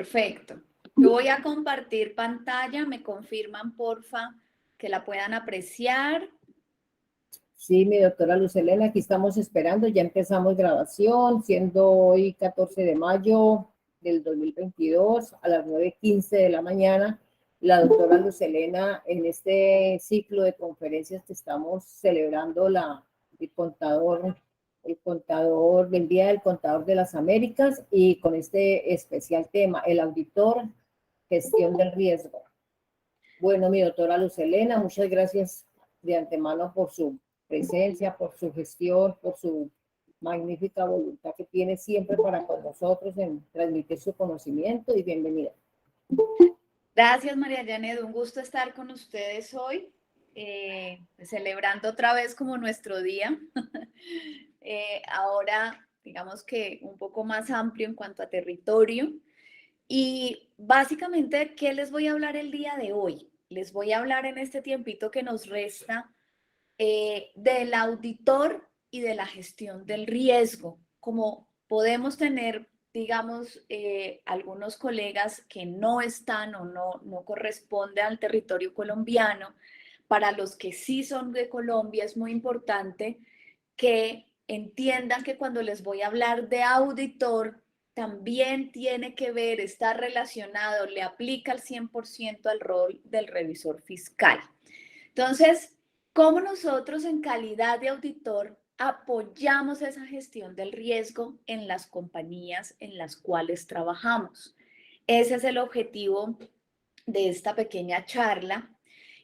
Perfecto. Yo voy a compartir pantalla. Me confirman, porfa, que la puedan apreciar. Sí, mi doctora Luz Helena, aquí estamos esperando, ya empezamos grabación, siendo hoy 14 de mayo del 2022 a las 9:15 de la mañana. La doctora Luz Helena, en este ciclo de conferencias que estamos celebrando el Día del Contador de las Américas, y con este especial tema, el auditor, gestión del riesgo. Bueno, mi doctora Luz Helena, muchas gracias de antemano por su presencia, por su gestión, por su magnífica voluntad que tiene siempre para con nosotros en transmitir su conocimiento, y bienvenida. Gracias, María Janet. Un gusto estar con ustedes hoy, celebrando otra vez como nuestro día. Ahora, digamos que un poco más amplio en cuanto a territorio. Y básicamente, ¿qué les voy a hablar el día de hoy? Les voy a hablar en este tiempito que nos resta del auditor y de la gestión del riesgo. Como podemos tener, digamos, algunos colegas que no están o no corresponden al territorio colombiano, para los que sí son de Colombia es muy importante que entiendan que cuando les voy a hablar de auditor, también tiene que ver, está relacionado, le aplica al 100% al rol del revisor fiscal. Entonces, ¿cómo nosotros en calidad de auditor apoyamos esa gestión del riesgo en las compañías en las cuales trabajamos? Ese es el objetivo de esta pequeña charla.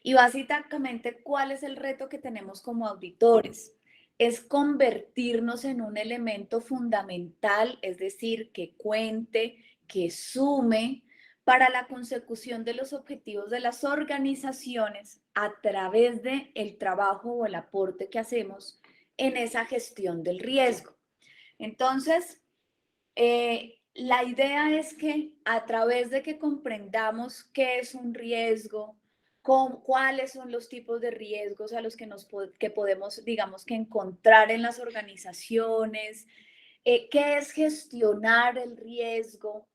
Y básicamente, ¿cuál es el reto que tenemos como auditores? Es convertirnos en un elemento fundamental, es decir, que cuente, que sume para la consecución de los objetivos de las organizaciones a través del trabajo o el aporte que hacemos en esa gestión del riesgo. Entonces, la idea es que a través de que comprendamos qué es un riesgo, cuáles son los tipos de riesgos a los que podemos, digamos, que encontrar en las organizaciones, qué es gestionar el riesgo,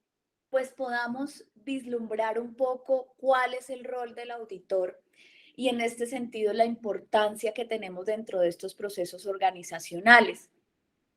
pues podamos vislumbrar un poco cuál es el rol del auditor y en este sentido la importancia que tenemos dentro de estos procesos organizacionales.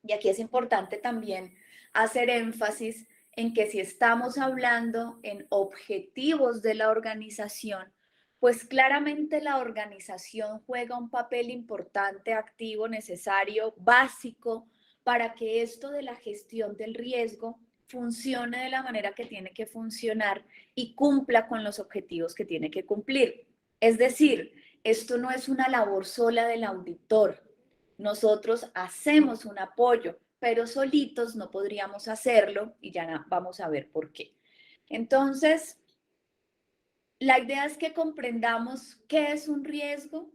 Y aquí es importante también hacer énfasis en que si estamos hablando en objetivos de la organización, pues claramente la organización juega un papel importante, activo, necesario, básico para que esto de la gestión del riesgo funcione de la manera que tiene que funcionar y cumpla con los objetivos que tiene que cumplir. Es decir, esto no es una labor sola del auditor. Nosotros hacemos un apoyo, pero solitos no podríamos hacerlo y ya vamos a ver por qué. Entonces, la idea es que comprendamos qué es un riesgo,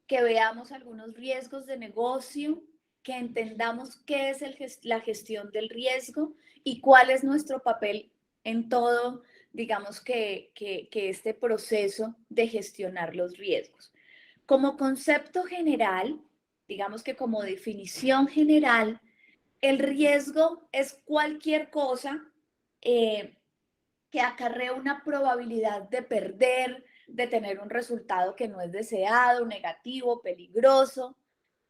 que veamos algunos riesgos de negocio, que entendamos qué es la gestión del riesgo y cuál es nuestro papel en todo, digamos, que este proceso de gestionar los riesgos. Como concepto general, digamos que como definición general, el riesgo es cualquier cosa eh, que acarrea una probabilidad de perder, de tener un resultado que no es deseado, negativo, peligroso.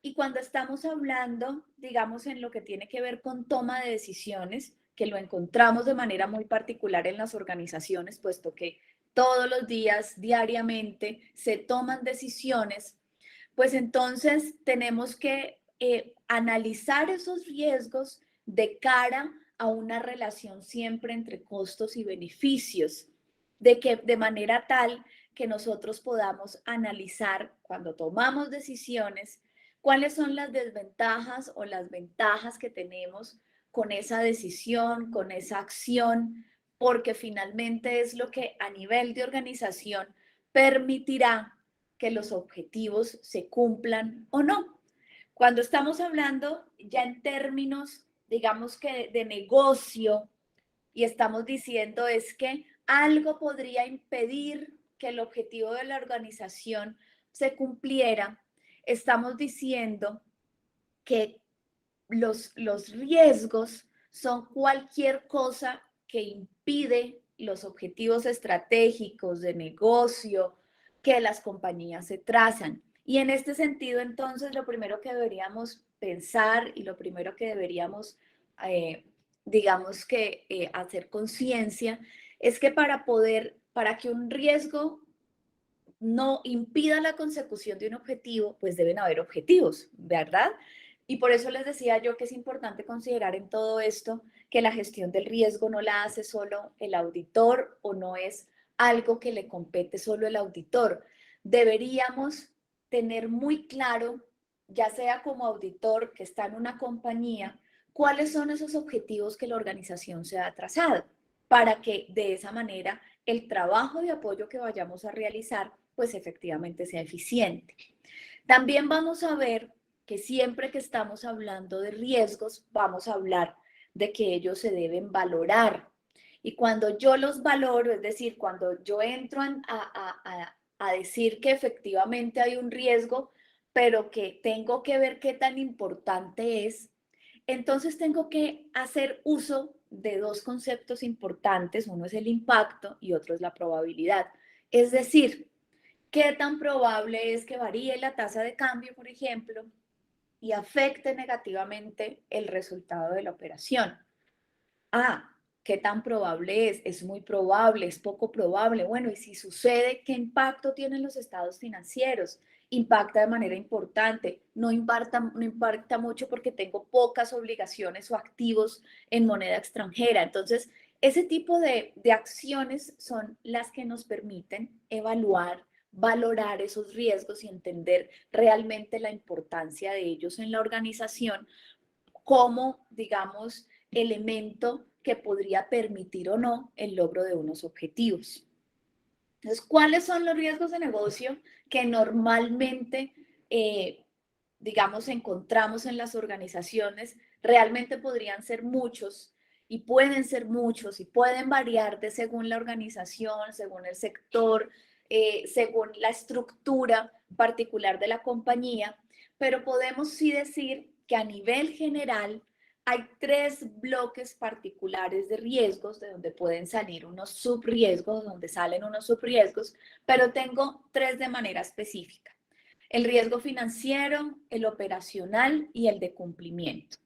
Y cuando estamos hablando, digamos, en lo que tiene que ver con toma de decisiones, que lo encontramos de manera muy particular en las organizaciones, puesto que todos los días, diariamente, se toman decisiones, pues entonces tenemos que analizar esos riesgos de cara a una relación siempre entre costos y beneficios, de manera tal que nosotros podamos analizar cuando tomamos decisiones cuáles son las desventajas o las ventajas que tenemos con esa decisión, con esa acción, porque finalmente es lo que a nivel de organización permitirá que los objetivos se cumplan o no. Cuando estamos hablando ya en términos, digamos que de negocio, y estamos diciendo es que algo podría impedir que el objetivo de la organización se cumpliera, estamos diciendo que los riesgos son cualquier cosa que impide los objetivos estratégicos de negocio que las compañías se trazan. Y en este sentido, entonces, lo primero que deberíamos pensar y lo primero que deberíamos, digamos que, hacer conciencia es que para que un riesgo no impida la consecución de un objetivo, pues deben haber objetivos, ¿verdad? Y por eso les decía yo que es importante considerar en todo esto que la gestión del riesgo no la hace solo el auditor o no es algo que le compete solo el auditor. Deberíamos tener muy claro, ya sea como auditor que está en una compañía, cuáles son esos objetivos que la organización se ha trazado, para que de esa manera el trabajo de apoyo que vayamos a realizar pues efectivamente sea eficiente. También vamos a ver que siempre que estamos hablando de riesgos, vamos a hablar de que ellos se deben valorar. Y cuando yo los valoro, es decir, cuando yo entro a decir que efectivamente hay un riesgo, pero que tengo que ver qué tan importante es, entonces tengo que hacer uso de dos conceptos importantes. Uno es el impacto y otro es la probabilidad. Es decir, ¿qué tan probable es que varíe la tasa de cambio, por ejemplo, y afecte negativamente el resultado de la operación? Ah, ¿qué tan probable es? Es muy probable, es poco probable. Bueno, y si sucede, ¿qué impacto tienen los estados financieros? Impacta de manera importante, no impacta mucho porque tengo pocas obligaciones o activos en moneda extranjera. Entonces, ese tipo de acciones son las que nos permiten evaluar, valorar esos riesgos y entender realmente la importancia de ellos en la organización como, digamos, elemento que podría permitir o no el logro de unos objetivos. Entonces, ¿cuáles son los riesgos de negocio que normalmente, digamos, encontramos en las organizaciones? Realmente podrían ser muchos y pueden ser muchos y pueden variar de según la organización, según el sector, según la estructura particular de la compañía, pero podemos sí decir que a nivel general hay tres bloques particulares de riesgos de donde pueden salir unos subriesgos, donde salen unos subriesgos, pero tengo tres de manera específica: el riesgo financiero, el operacional y el de cumplimiento.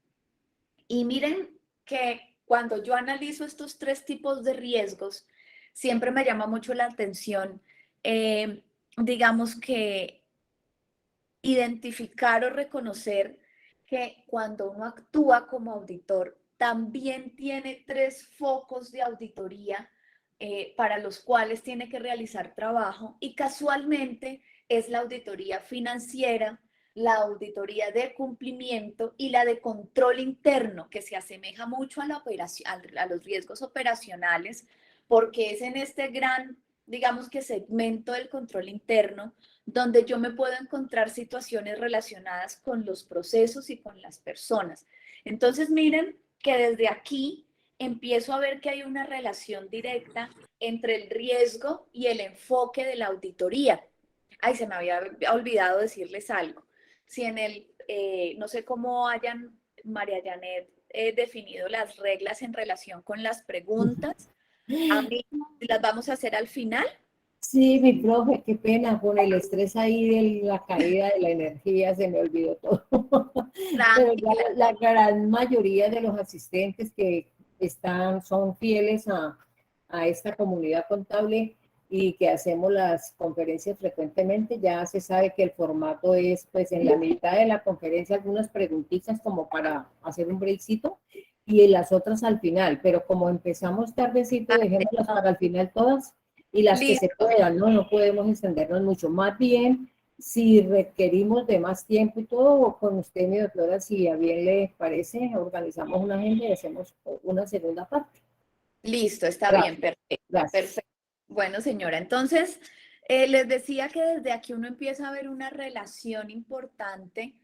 Y miren que cuando yo analizo estos tres tipos de riesgos, siempre me llama mucho la atención, digamos que identificar o reconocer que cuando uno actúa como auditor, también tiene tres focos de auditoría para los cuales tiene que realizar trabajo, y casualmente es la auditoría financiera, la auditoría de cumplimiento y la de control interno, que se asemeja mucho a, a los riesgos operacionales, porque es en este gran, digamos que segmento del control interno, donde yo me puedo encontrar situaciones relacionadas con los procesos y con las personas. Entonces, miren que desde aquí empiezo a ver que hay una relación directa entre el riesgo y el enfoque de la auditoría. Ay, se me había olvidado decirles algo. Si en el, no sé cómo hayan, María Janet, definido las reglas en relación con las preguntas, a mí las vamos a hacer al final. Sí, mi profe, qué pena, con el estrés ahí de la caída de la energía se me olvidó todo. Pero ya Tranquila. la gran mayoría de los asistentes que son fieles a esta comunidad contable y que hacemos las conferencias frecuentemente, ya se sabe que el formato es, pues, en la mitad de la conferencia algunas preguntitas como para hacer un breakcito y las otras al final, pero como empezamos tardecito, dejémoslas para el final todas y las que se Listo. puedan, ¿no? No podemos extendernos mucho. Más bien, si requerimos de más tiempo y todo, con usted, mi doctora, si a bien le parece, organizamos una agenda y hacemos una segunda parte. Listo, está bien, Gracias. perfecto, Gracias. perfecto. Bueno, señora, entonces les decía que desde aquí uno empieza a ver una relación importante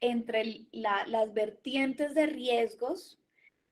entre las vertientes de riesgos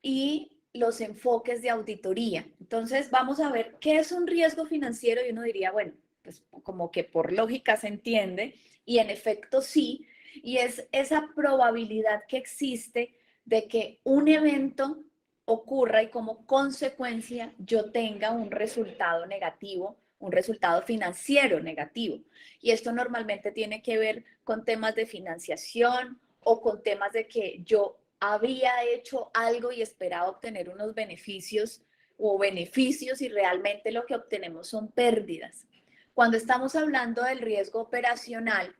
y los enfoques de auditoría. Entonces, vamos a ver qué es un riesgo financiero y uno diría, bueno, pues como que por lógica se entiende, y en efecto sí, y es esa probabilidad que existe de que un evento ocurra y como consecuencia yo tenga un resultado negativo, un resultado financiero negativo. Y esto normalmente tiene que ver con temas de financiación o con temas de que yo había hecho algo y esperaba obtener unos beneficios o beneficios y realmente lo que obtenemos son pérdidas. Cuando estamos hablando del riesgo operacional,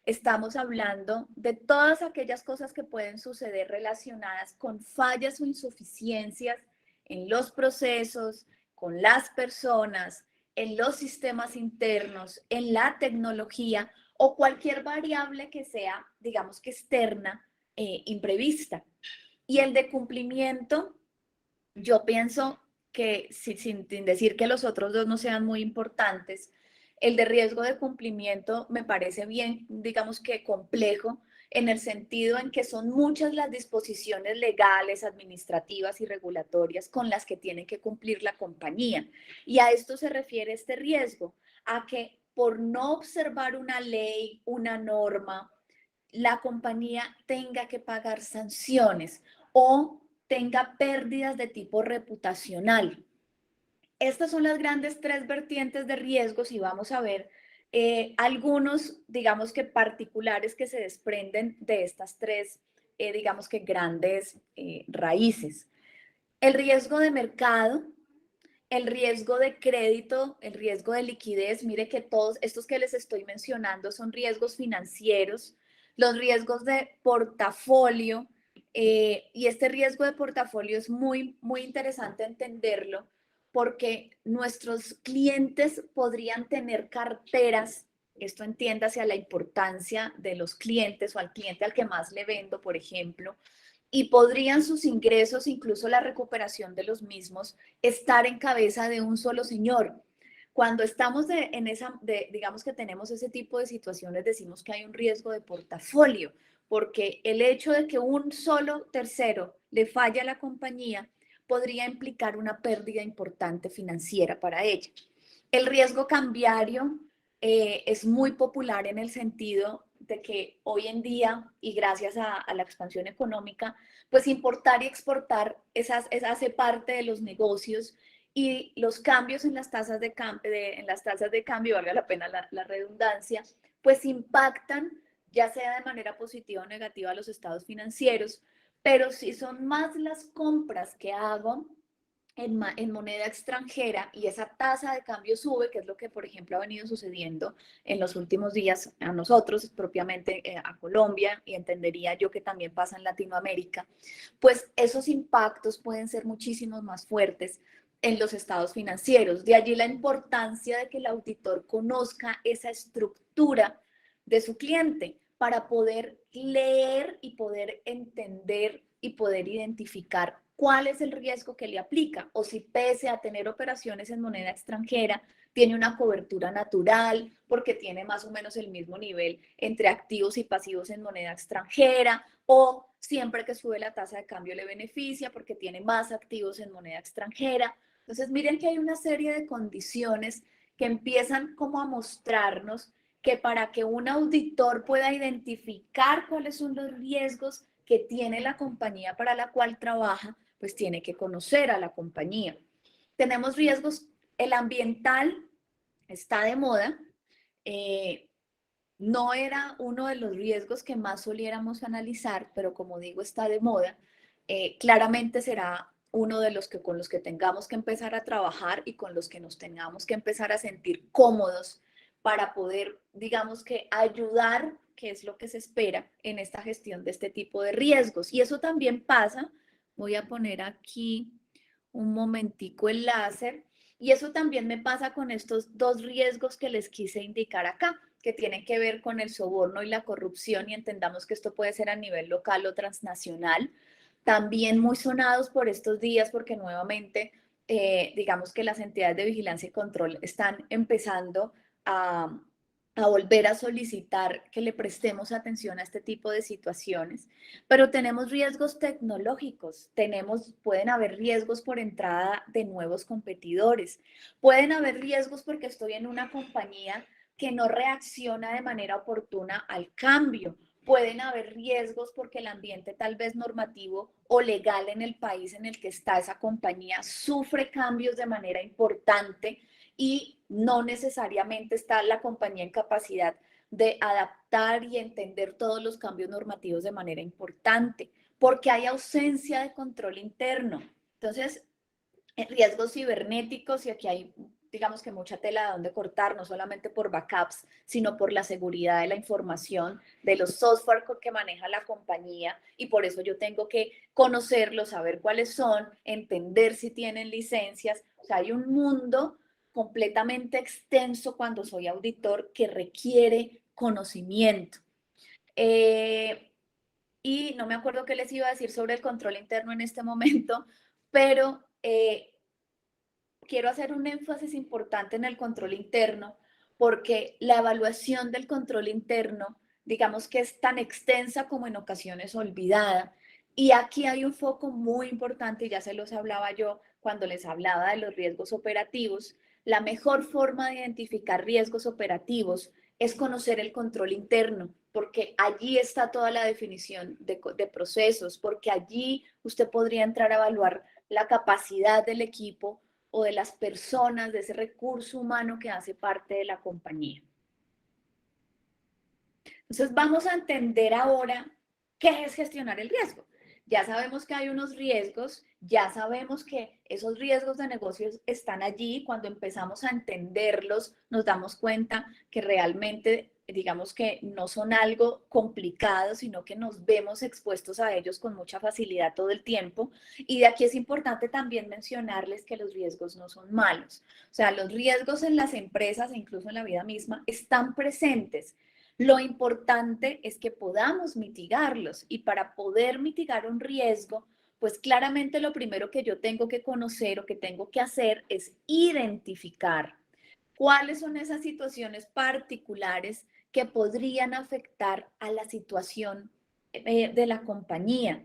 estamos hablando de todas aquellas cosas que pueden suceder relacionadas con fallas o insuficiencias en los procesos, con las personas, en los sistemas internos, en la tecnología o cualquier variable que sea, digamos que externa, imprevista. Y el de cumplimiento, yo pienso que, sin decir que los otros dos no sean muy importantes, el de riesgo de cumplimiento me parece bien, digamos que complejo, en el sentido en que son muchas las disposiciones legales, administrativas y regulatorias con las que tiene que cumplir la compañía. Y a esto se refiere este riesgo, a que por no observar una ley, una norma, la compañía tenga que pagar sanciones o tenga pérdidas de tipo reputacional. Estas son las grandes tres vertientes de riesgos y vamos a ver algunos, digamos que particulares que se desprenden de estas tres, digamos que grandes raíces. El riesgo de mercado, el riesgo de crédito, el riesgo de liquidez. Mire que todos estos que les estoy mencionando son riesgos financieros, los riesgos de portafolio, y este riesgo de portafolio es muy interesante entenderlo porque nuestros clientes podrían tener carteras, esto entiéndase a la importancia de los clientes o al cliente al que más le vendo, por ejemplo, y podrían sus ingresos, incluso la recuperación de los mismos, estar en cabeza de un solo señor. Cuando estamos digamos que tenemos ese tipo de situaciones, decimos que hay un riesgo de portafolio, porque el hecho de que un solo tercero le falle a la compañía podría implicar una pérdida importante financiera para ella. El riesgo cambiario es muy popular en el sentido de que hoy en día, y gracias a la expansión económica, pues importar y exportar hace parte de los negocios y los cambios en las tasas de cambio, valga la pena la redundancia, pues impactan ya sea de manera positiva o negativa a los estados financieros, pero si son más las compras que hago en moneda extranjera y esa tasa de cambio sube, que es lo que, por ejemplo, ha venido sucediendo en los últimos días a nosotros, propiamente a Colombia, y entendería yo que también pasa en Latinoamérica, pues esos impactos pueden ser muchísimos más fuertes en los estados financieros. De allí la importancia de que el auditor conozca esa estructura de su cliente para poder leer y poder entender y poder identificar cuál es el riesgo que le aplica o si pese a tener operaciones en moneda extranjera, tiene una cobertura natural porque tiene más o menos el mismo nivel entre activos y pasivos en moneda extranjera, o siempre que sube la tasa de cambio le beneficia porque tiene más activos en moneda extranjera. Entonces miren que hay una serie de condiciones que empiezan como a mostrarnos que para que un auditor pueda identificar cuáles son los riesgos que tiene la compañía para la cual trabaja, pues tiene que conocer a la compañía. Tenemos riesgos, el ambiental está de moda, no era uno de los riesgos que más soliéramos analizar, pero como digo, está de moda. Claramente será uno de los que con los que tengamos que empezar a trabajar y con los que nos tengamos que empezar a sentir cómodos para poder, digamos que ayudar, que es lo que se espera en esta gestión de este tipo de riesgos. Y eso también pasa, voy a poner aquí un momentico el láser, y eso también me pasa con estos dos riesgos que les quise indicar acá, que tienen que ver con el soborno y la corrupción, y entendamos que esto puede ser a nivel local o transnacional. También muy sonados por estos días porque nuevamente, digamos que las entidades de vigilancia y control están empezando a, a volver a solicitar que le prestemos atención a este tipo de situaciones, pero tenemos riesgos tecnológicos, pueden haber riesgos por entrada de nuevos competidores, pueden haber riesgos porque estoy en una compañía que no reacciona de manera oportuna al cambio, pueden haber riesgos porque el ambiente tal vez normativo o legal en el país en el que está esa compañía sufre cambios de manera importante y no necesariamente está la compañía en capacidad de adaptar y entender todos los cambios normativos de manera importante, porque hay ausencia de control interno. Entonces, riesgos cibernéticos, y aquí hay, digamos que mucha tela de donde cortar, no solamente por backups, sino por la seguridad de la información, de los software que maneja la compañía, y por eso yo tengo que conocerlos, saber cuáles son, entender si tienen licencias. O sea, hay un mundo completamente extenso cuando soy auditor que requiere conocimiento. Y no me acuerdo qué les iba a decir sobre el control interno en este momento, pero quiero hacer un énfasis importante en el control interno, porque la evaluación del control interno, digamos que es tan extensa como en ocasiones olvidada. Y aquí hay un foco muy importante, y ya se los hablaba yo cuando les hablaba de los riesgos operativos. La mejor forma de identificar riesgos operativos es conocer el control interno, porque allí está toda la definición de procesos, porque allí usted podría entrar a evaluar la capacidad del equipo o de las personas, de ese recurso humano que hace parte de la compañía. Entonces vamos a entender ahora qué es gestionar el riesgo. Ya sabemos que hay unos riesgos, ya sabemos que esos riesgos de negocios están allí. Cuando empezamos a entenderlos, nos damos cuenta que realmente, digamos que no son algo complicado, sino que nos vemos expuestos a ellos con mucha facilidad todo el tiempo. Y de aquí es importante también mencionarles que los riesgos no son malos. O sea, los riesgos en las empresas e incluso en la vida misma están presentes. Lo importante es que podamos mitigarlos, y para poder mitigar un riesgo, pues claramente lo primero que yo tengo que conocer o que tengo que hacer es identificar cuáles son esas situaciones particulares que podrían afectar a la situación de la compañía.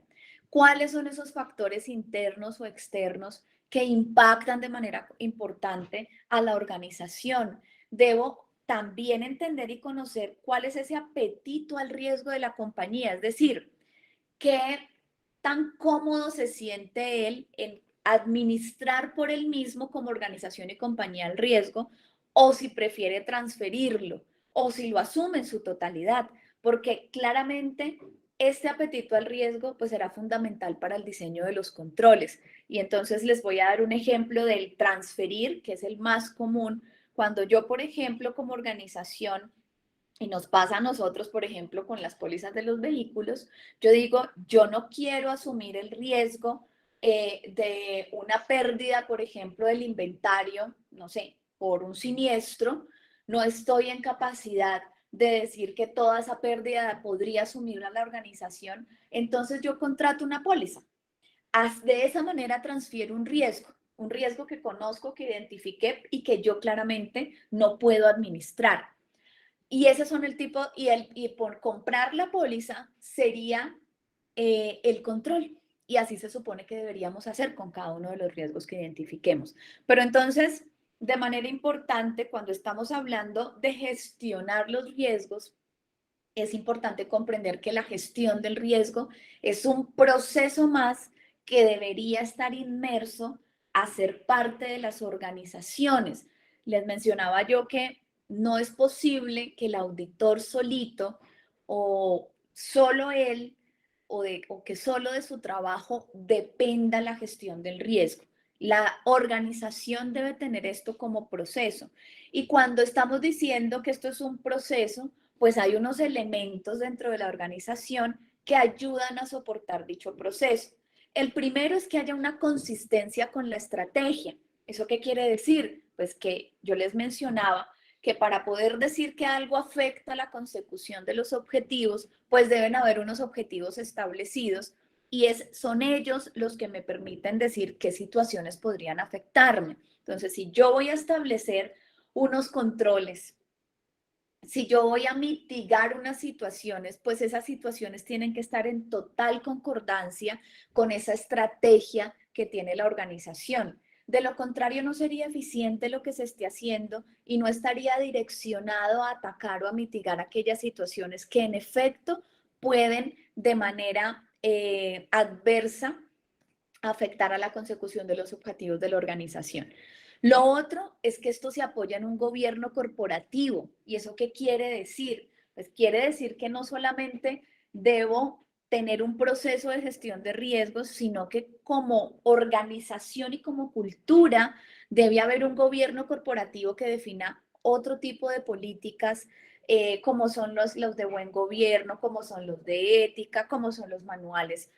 ¿Cuáles son esos factores internos o externos que impactan de manera importante a la organización? Debo también entender y conocer cuál es ese apetito al riesgo de la compañía, es decir, qué tan cómodo se siente él en administrar por él mismo como organización y compañía el riesgo, o si prefiere transferirlo, o si lo asume en su totalidad, porque claramente este apetito al riesgo pues será fundamental para el diseño de los controles. Y entonces les voy a dar un ejemplo del transferir, que es el más común. Cuando yo, por ejemplo, como organización, y nos pasa a nosotros, por ejemplo, con las pólizas de los vehículos, yo digo, yo no quiero asumir el riesgo de una pérdida, por ejemplo, del inventario, no sé, por un siniestro. No estoy en capacidad de decir que toda esa pérdida podría asumirla la organización. Entonces yo contrato una póliza. De esa manera transfiero un riesgo que conozco, que identifiqué y que yo claramente no puedo administrar. Y ese son el tipo, y por comprar la póliza sería el control. Y así se supone que deberíamos hacer con cada uno de los riesgos que identifiquemos. Pero entonces, de manera importante, cuando estamos hablando de gestionar los riesgos, es importante comprender que la gestión del riesgo es un proceso más que debería estar inmerso a ser parte de las organizaciones. Les mencionaba yo que no es posible que el auditor solito o solo él o que solo de su trabajo dependa la gestión del riesgo. La organización debe tener esto como proceso. Y cuando estamos diciendo que esto es un proceso, pues hay unos elementos dentro de la organización que ayudan a soportar dicho proceso. El primero es que haya una consistencia con la estrategia. ¿Eso qué quiere decir? Pues que yo les mencionaba que para poder decir que algo afecta la consecución de los objetivos, pues deben haber unos objetivos establecidos, y son ellos los que me permiten decir qué situaciones podrían afectarme. Entonces, si yo voy a establecer unos controles, si yo voy a mitigar unas situaciones, pues esas situaciones tienen que estar en total concordancia con esa estrategia que tiene la organización. De lo contrario, no sería eficiente lo que se esté haciendo y no estaría direccionado a atacar o a mitigar aquellas situaciones que en efecto pueden de manera adversa afectar a la consecución de los objetivos de la organización. Lo otro es que esto se apoya en un gobierno corporativo. ¿Y eso qué quiere decir? Pues quiere decir que no solamente debo tener un proceso de gestión de riesgos, sino que como organización y como cultura debe haber un gobierno corporativo que defina otro tipo de políticas, como son los de buen gobierno, como son los de ética, como son los manuales,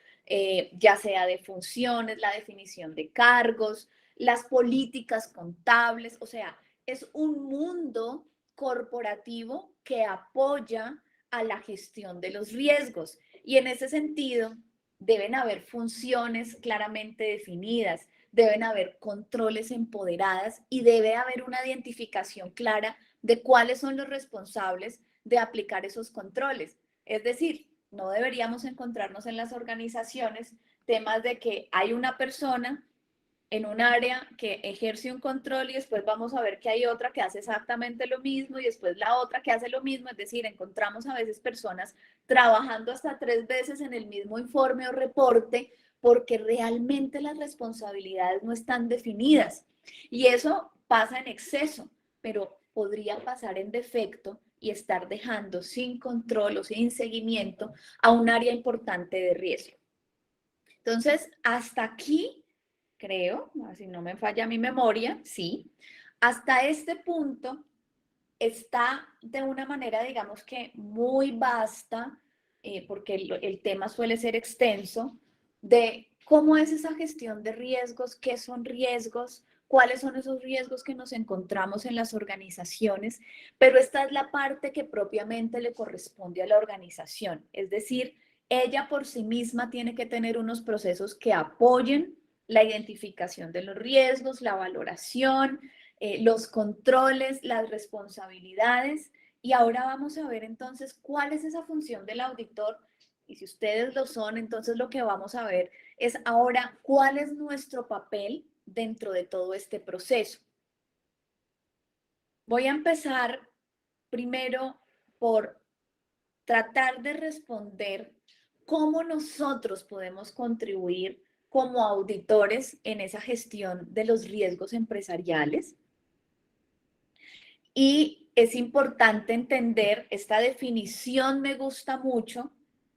ya sea de funciones, la definición de cargos, las políticas contables, o sea, es un mundo corporativo que apoya a la gestión de los riesgos. Y en ese sentido, deben haber funciones claramente definidas, deben haber controles empoderadas y debe haber una identificación clara de cuáles son los responsables de aplicar esos controles. Es decir, no deberíamos encontrarnos en las organizaciones temas de que hay una persona en un área que ejerce un control y después vamos a ver que hay otra que hace exactamente lo mismo y después la otra que hace lo mismo. Es decir, encontramos a veces personas trabajando hasta 3 veces en el mismo informe o reporte porque realmente las responsabilidades no están definidas. Y eso pasa en exceso, pero podría pasar en defecto y estar dejando sin control o sin seguimiento a un área importante de riesgo. Entonces, hasta aquí, creo, si no me falla mi memoria, sí, hasta este punto está de una manera, digamos que muy vasta, porque el tema suele ser extenso, de cómo es esa gestión de riesgos, qué son riesgos, cuáles son esos riesgos que nos encontramos en las organizaciones, pero esta es la parte que propiamente le corresponde a la organización, es decir, ella por sí misma tiene que tener unos procesos que apoyen la identificación de los riesgos, la valoración, los controles, las responsabilidades. Y ahora vamos a ver entonces cuál es esa función del auditor. Y si ustedes lo son, entonces lo que vamos a ver es ahora cuál es nuestro papel dentro de todo este proceso. Voy a empezar primero por tratar de responder cómo nosotros podemos contribuir como auditores en esa gestión de los riesgos empresariales. Y es importante entender, esta definición me gusta mucho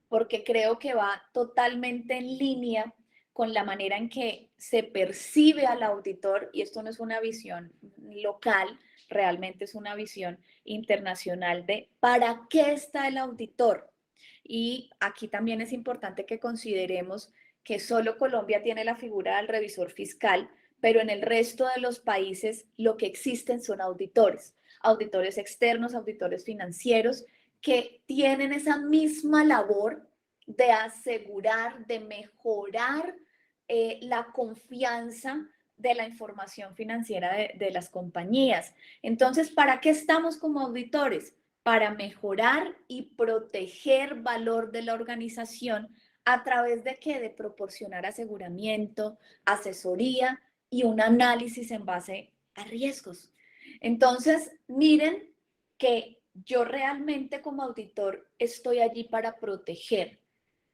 porque creo que va totalmente en línea con la manera en que se percibe al auditor, y esto no es una visión local, realmente es una visión internacional de para qué está el auditor. Y aquí también es importante que consideremos que solo Colombia tiene la figura del revisor fiscal, pero en el resto de los países lo que existen son auditores, auditores externos, auditores financieros, que tienen esa misma labor de asegurar, de mejorar la confianza de la información financiera de las compañías. Entonces, ¿para qué estamos como auditores? Para mejorar y proteger valor de la organización a través de qué? De proporcionar aseguramiento, asesoría y un análisis en base a riesgos. Entonces, miren que yo realmente como auditor estoy allí para proteger.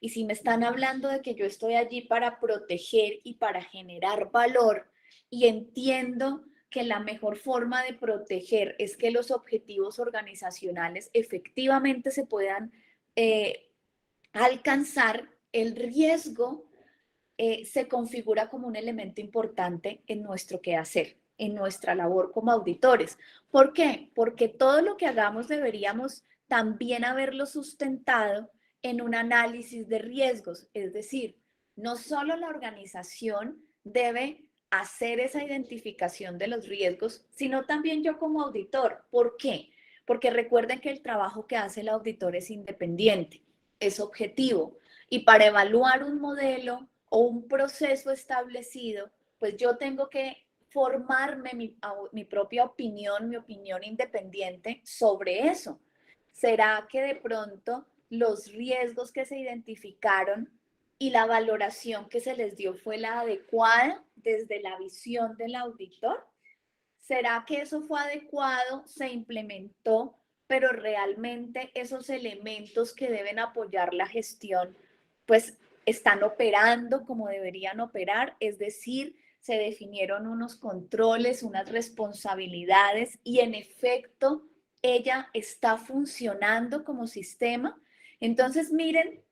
Y si me están hablando de que yo estoy allí para proteger y para generar valor, y entiendo que la mejor forma de proteger es que los objetivos organizacionales efectivamente se puedan alcanzar, el riesgo se configura como un elemento importante en nuestro quehacer, en nuestra labor como auditores. ¿Por qué? Porque todo lo que hagamos deberíamos también haberlo sustentado en un análisis de riesgos, es decir, no solo la organización debe hacer esa identificación de los riesgos, sino también yo como auditor. ¿Por qué? Porque recuerden que el trabajo que hace el auditor es independiente, es objetivo, y para evaluar un modelo o un proceso establecido, pues yo tengo que formarme mi propia opinión, mi opinión independiente sobre eso. ¿Será que de pronto los riesgos que se identificaron y la valoración que se les dio fue la adecuada desde la visión del auditor? ¿Será que eso fue adecuado, se implementó, pero realmente esos elementos que deben apoyar la gestión, pues están operando como deberían operar, es decir, se definieron unos controles, unas responsabilidades y en efecto ella está funcionando como sistema. Entonces, miren,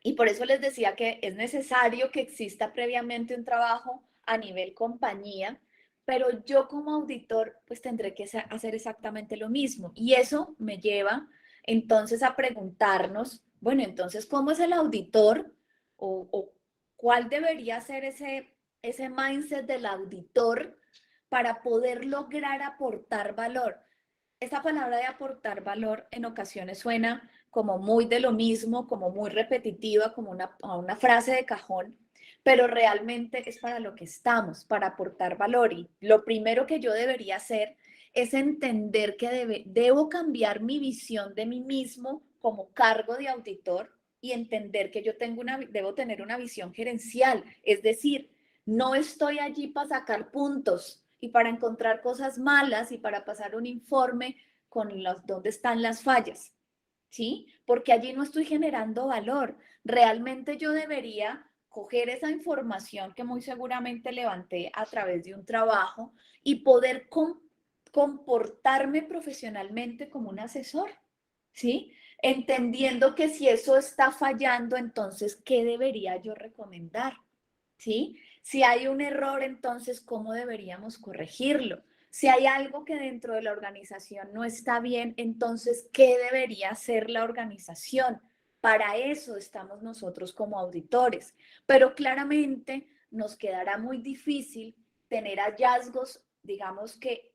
y por eso les decía que es necesario que exista previamente un trabajo a nivel compañía, pero yo como auditor pues tendré que hacer exactamente lo mismo. Y eso me lleva entonces a preguntarnos, bueno, entonces, ¿cómo es el auditor o cuál debería ser ese mindset del auditor para poder lograr aportar valor? Esta palabra de aportar valor en ocasiones suena como muy de lo mismo, como muy repetitiva, como una frase de cajón, pero realmente es para lo que estamos, para aportar valor. Y lo primero que yo debería hacer es entender que debo cambiar mi visión de mí mismo como cargo de auditor y entender que debo tener una visión gerencial, es decir, no estoy allí para sacar puntos y para encontrar cosas malas y para pasar un informe con dónde están las fallas, ¿sí? Porque allí no estoy generando valor. Realmente yo debería coger esa información que muy seguramente levanté a través de un trabajo y poder comportarme profesionalmente como un asesor, ¿sí? Entendiendo que si eso está fallando, entonces, ¿qué debería yo recomendar? ¿Sí? Si hay un error, entonces, ¿cómo deberíamos corregirlo? Si hay algo que dentro de la organización no está bien, entonces, ¿qué debería hacer la organización? Para eso estamos nosotros como auditores. Pero claramente nos quedará muy difícil tener hallazgos, digamos que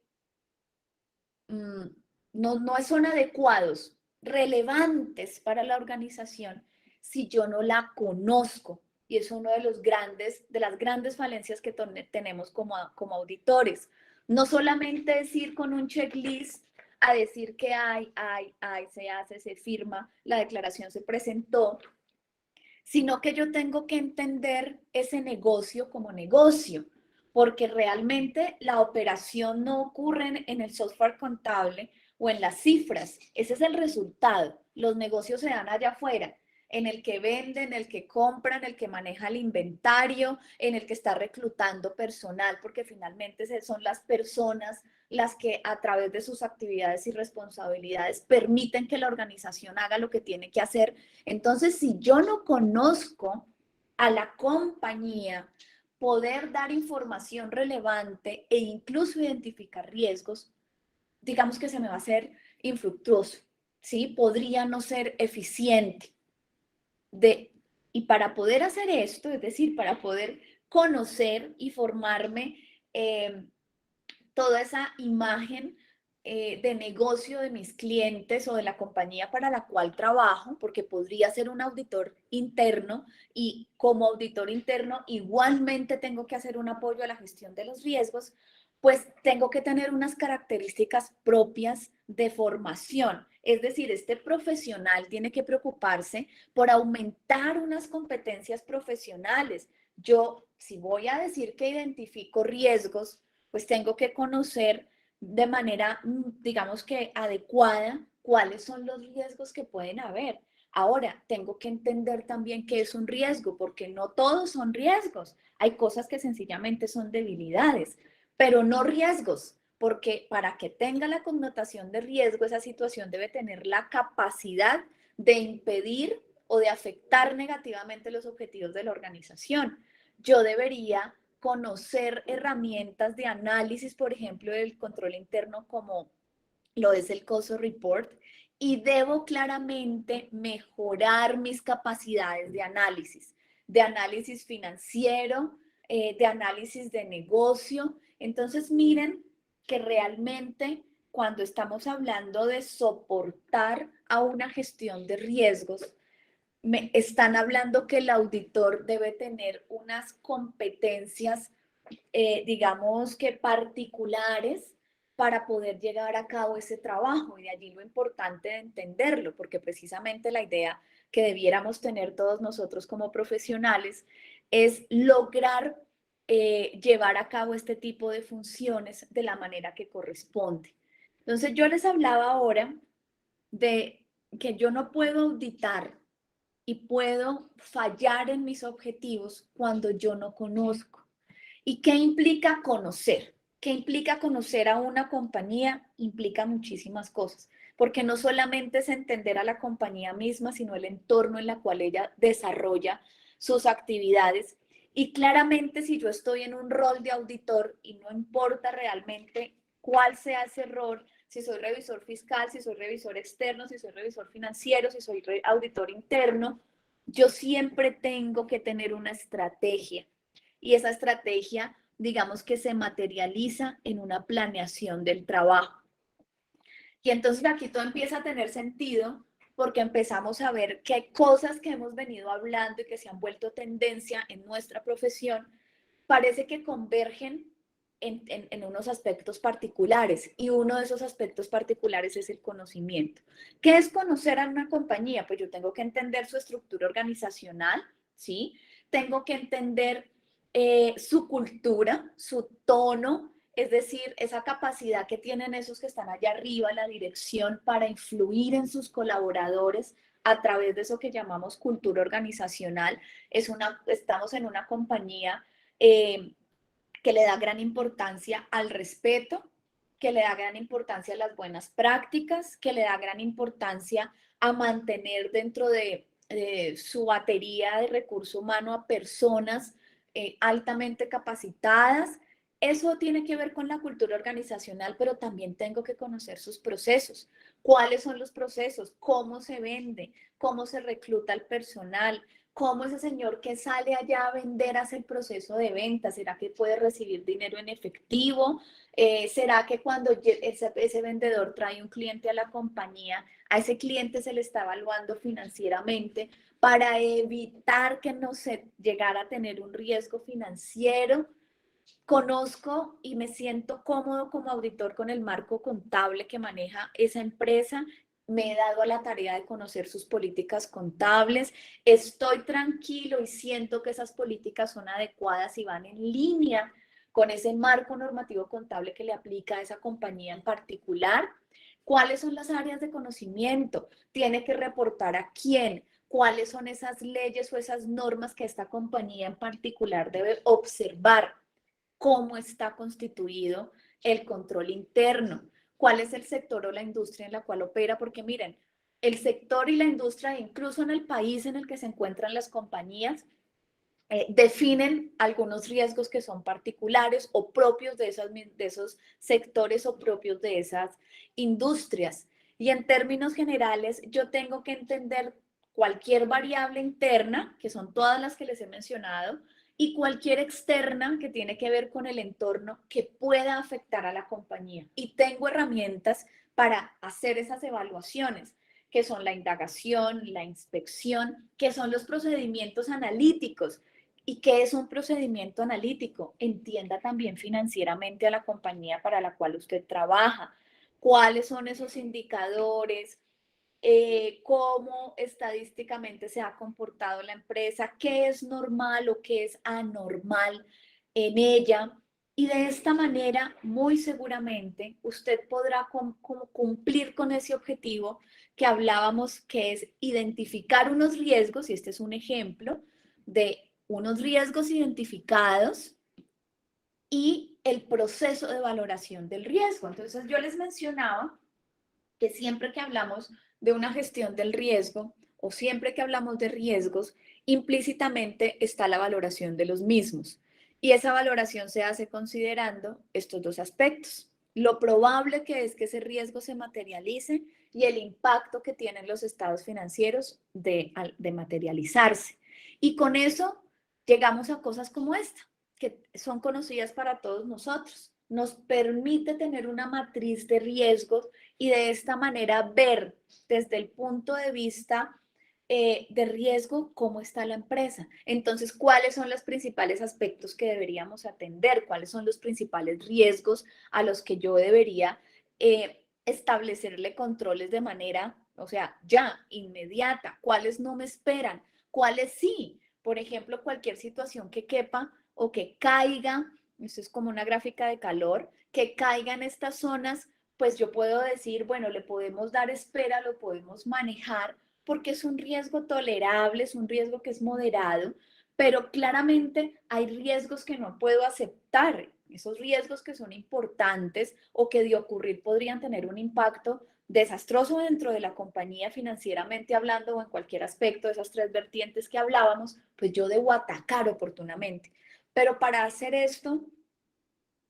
no son adecuados, relevantes para la organización si yo no la conozco. Y es uno de las grandes falencias que tenemos como auditores. No solamente es ir con un checklist a decir que se hace, se firma, la declaración se presentó, sino que yo tengo que entender ese negocio como negocio, porque realmente la operación no ocurre en el software contable o en las cifras, ese es el resultado. Los negocios se dan allá afuera, en el que vende, en el que compra, en el que maneja el inventario, en el que está reclutando personal, porque finalmente son las personas las que a través de sus actividades y responsabilidades permiten que la organización haga lo que tiene que hacer. Entonces, si yo no conozco a la compañía, poder dar información relevante e incluso identificar riesgos, digamos que se me va a hacer infructuoso, ¿sí? Podría no ser eficiente. Y para poder hacer esto, es decir, para poder conocer y formarme toda esa imagen de negocio de mis clientes o de la compañía para la cual trabajo, porque podría ser un auditor interno y como auditor interno igualmente tengo que hacer un apoyo a la gestión de los riesgos, pues tengo que tener unas características propias de formación. Es decir, este profesional tiene que preocuparse por aumentar unas competencias profesionales. Yo, si voy a decir que identifico riesgos, pues tengo que conocer de manera, digamos que adecuada, cuáles son los riesgos que pueden haber. Ahora, tengo que entender también qué es un riesgo, porque no todos son riesgos. Hay cosas que sencillamente son debilidades, pero no riesgos, porque para que tenga la connotación de riesgo, esa situación debe tener la capacidad de impedir o de afectar negativamente los objetivos de la organización. Yo debería conocer herramientas de análisis, por ejemplo, del control interno como lo es el COSO Report, y debo claramente mejorar mis capacidades de análisis financiero, de análisis de negocio. Entonces, miren que realmente cuando estamos hablando de soportar a una gestión de riesgos, me están hablando que el auditor debe tener unas competencias, digamos que particulares para poder llevar a cabo ese trabajo. Y de allí lo importante de entenderlo, porque precisamente la idea que debiéramos tener todos nosotros como profesionales es lograr llevar a cabo este tipo de funciones de la manera que corresponde. Entonces yo les hablaba ahora de que yo no puedo auditar y puedo fallar en mis objetivos cuando yo no conozco. ¿Y qué implica conocer? ¿Qué implica conocer a una compañía? Implica muchísimas cosas, porque no solamente es entender a la compañía misma, sino el entorno en el cual ella desarrolla sus actividades. Y claramente si yo estoy en un rol de auditor y no importa realmente cuál sea ese rol, si soy revisor fiscal, si soy revisor externo, si soy revisor financiero, si soy auditor interno, yo siempre tengo que tener una estrategia. Y esa estrategia, digamos que se materializa en una planeación del trabajo. Y entonces aquí todo empieza a tener sentido porque empezamos a ver que hay cosas que hemos venido hablando y que se han vuelto tendencia en nuestra profesión, parece que convergen en unos aspectos particulares, y uno de esos aspectos particulares es el conocimiento. ¿Qué es conocer a una compañía? Pues yo tengo que entender su estructura organizacional, ¿sí? Tengo que entender su cultura, su tono, es decir, esa capacidad que tienen esos que están allá arriba, la dirección, para influir en sus colaboradores a través de eso que llamamos cultura organizacional. Estamos en una compañía que le da gran importancia al respeto, que le da gran importancia a las buenas prácticas, que le da gran importancia a mantener dentro de su batería de recurso humano a personas altamente capacitadas. Eso tiene que ver con la cultura organizacional, pero también tengo que conocer sus procesos. ¿Cuáles son los procesos? ¿Cómo se vende? ¿Cómo se recluta el personal? ¿Cómo ese señor que sale allá a vender hace el proceso de venta? ¿Será que puede recibir dinero en efectivo? ¿Será que cuando ese vendedor trae un cliente a la compañía, a ese cliente se le está evaluando financieramente para evitar que no se llegara a tener un riesgo financiero? Conozco y me siento cómodo como auditor con el marco contable que maneja esa empresa. Me he dado a la tarea de conocer sus políticas contables. Estoy tranquilo y siento que esas políticas son adecuadas y van en línea con ese marco normativo contable que le aplica a esa compañía en particular. ¿Cuáles son las áreas de conocimiento? ¿Tiene que reportar a quién? ¿Cuáles son esas leyes o esas normas que esta compañía en particular debe observar? ¿Cómo está constituido el control interno? ¿Cuál es el sector o la industria en la cual opera? Porque miren, el sector y la industria, incluso en el país en el que se encuentran las compañías, definen algunos riesgos que son particulares o propios de esos sectores o propios de esas industrias. Y en términos generales, yo tengo que entender cualquier variable interna, que son todas las que les he mencionado, y cualquier externa que tiene que ver con el entorno que pueda afectar a la compañía. Y tengo herramientas para hacer esas evaluaciones, que son la indagación, la inspección, que son los procedimientos analíticos. ¿Y qué es un procedimiento analítico? Entienda también financieramente a la compañía para la cual usted trabaja. ¿Cuáles son esos indicadores? Cómo estadísticamente se ha comportado la empresa, qué es normal o qué es anormal en ella. Y de esta manera, muy seguramente, usted podrá cumplir con ese objetivo que hablábamos, que es identificar unos riesgos, y este es un ejemplo de unos riesgos identificados y el proceso de valoración del riesgo. Entonces, yo les mencionaba que siempre que hablamos de una gestión del riesgo o siempre que hablamos de riesgos, implícitamente está la valoración de los mismos. Y esa valoración se hace considerando estos dos aspectos: lo probable que es que ese riesgo se materialice y el impacto que tienen los estados financieros de materializarse. Y con eso llegamos a cosas como esta, que son conocidas para todos nosotros. Nos permite tener una matriz de riesgos y de esta manera ver desde el punto de vista de riesgo cómo está la empresa. Entonces, ¿cuáles son los principales aspectos que deberíamos atender? ¿Cuáles son los principales riesgos a los que yo debería establecerle controles de manera, o sea, ya, inmediata? ¿Cuáles no me esperan? ¿Cuáles sí? Por ejemplo, cualquier situación que quepa o que caiga, esto es como una gráfica de calor, que caiga en estas zonas pues yo puedo decir, bueno, le podemos dar espera, lo podemos manejar, porque es un riesgo tolerable, es un riesgo que es moderado, pero claramente hay riesgos que no puedo aceptar, esos riesgos que son importantes o que de ocurrir podrían tener un impacto desastroso dentro de la compañía financieramente hablando o en cualquier aspecto de esas tres vertientes que hablábamos, pues yo debo atacar oportunamente. Pero para hacer esto,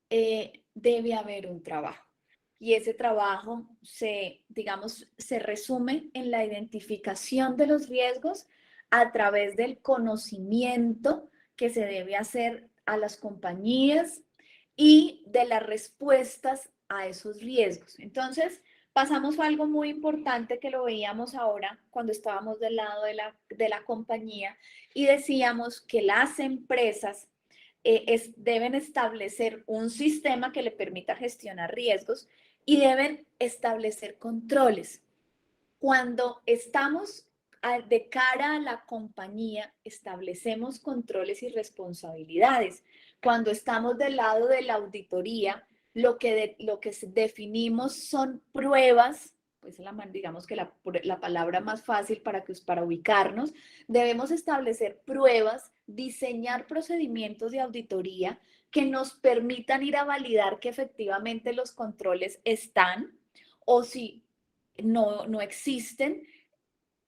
debe haber un trabajo. Y ese trabajo digamos, se resume en la identificación de los riesgos a través del conocimiento que se debe hacer a las compañías y de las respuestas a esos riesgos. Entonces, pasamos a algo muy importante que lo veíamos ahora cuando estábamos del lado de la compañía y decíamos que las empresas deben establecer un sistema que le permita gestionar riesgos y deben establecer controles. Cuando estamos de cara a la compañía, establecemos controles y responsabilidades. Cuando estamos del lado de la auditoría, lo que definimos son pruebas, pues digamos que la palabra más fácil para ubicarnos, debemos establecer pruebas, diseñar procedimientos de auditoría que nos permitan ir a validar que efectivamente los controles están o si no existen,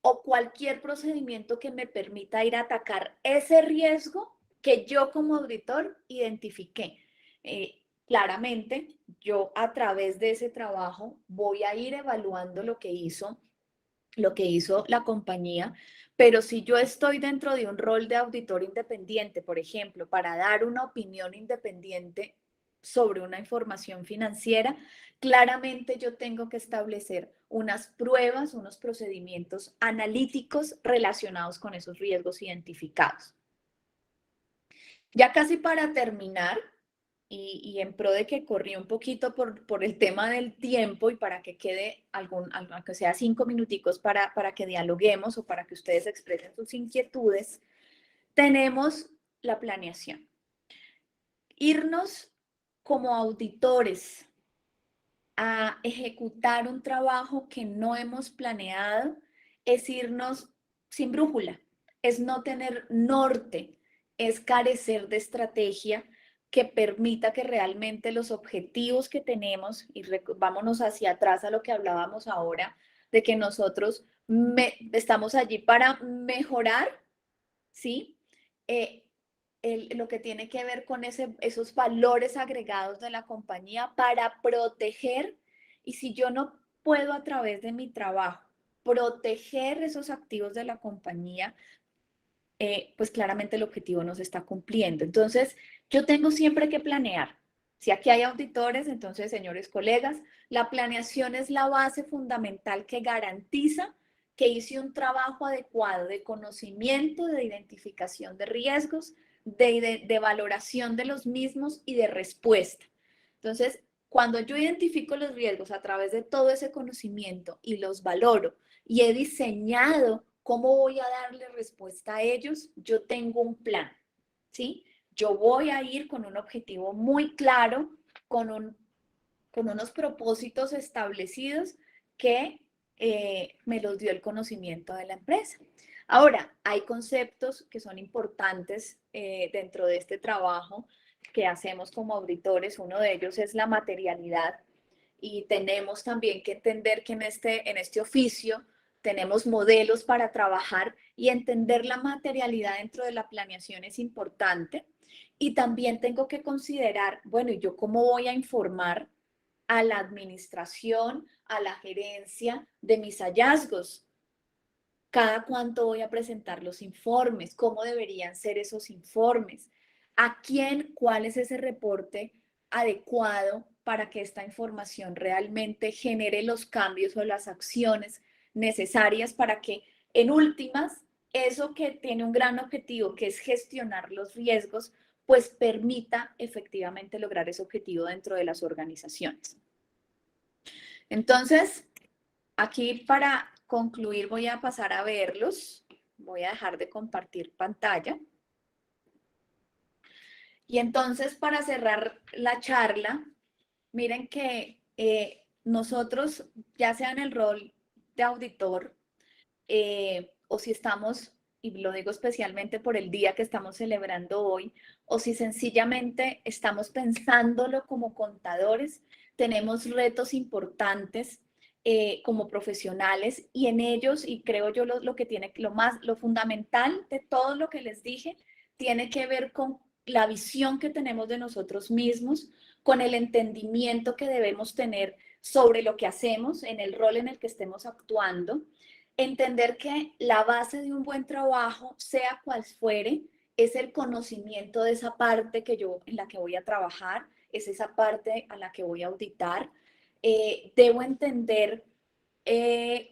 o cualquier procedimiento que me permita ir a atacar ese riesgo que yo como auditor identifiqué. Claramente, yo a través de ese trabajo voy a ir evaluando lo que hizo la compañía, pero si yo estoy dentro de un rol de auditor independiente, por ejemplo, para dar una opinión independiente sobre una información financiera, claramente yo tengo que establecer unas pruebas, unos procedimientos analíticos relacionados con esos riesgos identificados. Ya casi para terminar, y en pro de que corrí un poquito por el tema del tiempo y para que quede aunque sea 5 minuticos para que dialoguemos o para que ustedes expresen sus inquietudes, tenemos la planeación. Irnos como auditores a ejecutar un trabajo que no hemos planeado es irnos sin brújula, es no tener norte, es carecer de estrategia que permita que realmente los objetivos que tenemos, y vámonos hacia atrás a lo que hablábamos ahora, de que nosotros estamos allí para mejorar, ¿sí? Lo que tiene que ver con esos valores agregados de la compañía para proteger, y si yo no puedo a través de mi trabajo proteger esos activos de la compañía, pues claramente el objetivo no se está cumpliendo. Entonces, yo tengo siempre que planear. Si aquí hay auditores, entonces, señores colegas, la planeación es la base fundamental que garantiza que hice un trabajo adecuado de conocimiento, de identificación de riesgos, de valoración de los mismos y de respuesta. Entonces, cuando yo identifico los riesgos a través de todo ese conocimiento y los valoro y he diseñado cómo voy a darle respuesta a ellos, yo tengo un plan, ¿sí? Yo voy a ir con un objetivo muy claro, con unos propósitos establecidos que me los dio el conocimiento de la empresa. Ahora, hay conceptos que son importantes dentro de este trabajo que hacemos como auditores. Uno de ellos es la materialidad y tenemos también que entender que en este oficio tenemos modelos para trabajar y entender la materialidad dentro de la planeación es importante. Y también tengo que considerar, bueno, ¿y yo cómo voy a informar a la administración, a la gerencia de mis hallazgos? ¿Cada cuánto voy a presentar los informes? ¿Cómo deberían ser esos informes? ¿A quién? ¿Cuál es ese reporte adecuado para que esta información realmente genere los cambios o las acciones necesarias para que, en últimas, eso que tiene un gran objetivo, que es gestionar los riesgos, pues permita efectivamente lograr ese objetivo dentro de las organizaciones? Entonces, aquí para concluir voy a pasar a verlos. Voy a dejar de compartir pantalla. Y entonces, para cerrar la charla, miren que nosotros, ya sea en el rol de auditor, o si estamos, y lo digo especialmente por el día que estamos celebrando hoy, o si sencillamente estamos pensándolo como contadores, tenemos retos importantes como profesionales y en ellos, y creo yo lo que tiene, lo fundamental de todo lo que les dije, tiene que ver con la visión que tenemos de nosotros mismos, con el entendimiento que debemos tener sobre lo que hacemos en el rol en el que estemos actuando, entender que la base de un buen trabajo, sea cual fuere, es el conocimiento de esa parte que yo en la que voy a trabajar, es esa parte a la que voy a auditar. Debo entender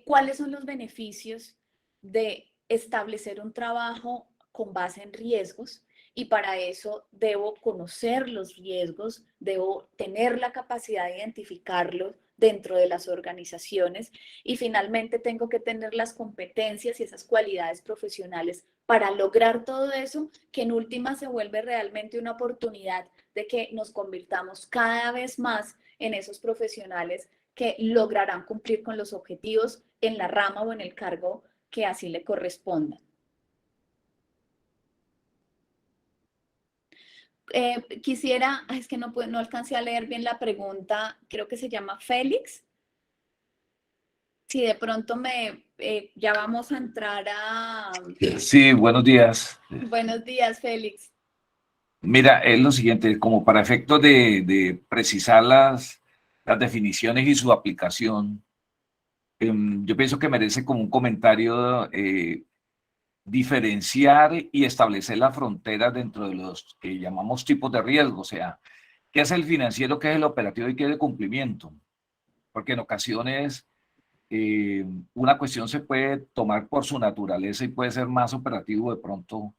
cuáles son los beneficios de establecer un trabajo con base en riesgos y para eso debo conocer los riesgos, debo tener la capacidad de identificarlos dentro de las organizaciones y finalmente tengo que tener las competencias y esas cualidades profesionales para lograr todo eso, que en última se vuelve realmente una oportunidad de que nos convirtamos cada vez más en esos profesionales que lograrán cumplir con los objetivos en la rama o en el cargo que así le corresponda. Quisiera, es que no alcancé a leer bien la pregunta, creo que se llama Félix. Si de pronto ya vamos a entrar a... Sí, buenos días. Buenos días, Félix. Mira, es lo siguiente, como para efectos de precisar las definiciones y su aplicación, yo pienso que merece como un comentario diferenciar y establecer las fronteras dentro de los que llamamos tipos de riesgo, o sea, qué es el financiero, qué es el operativo y qué es el cumplimiento, porque en ocasiones una cuestión se puede tomar por su naturaleza y puede ser más operativo de pronto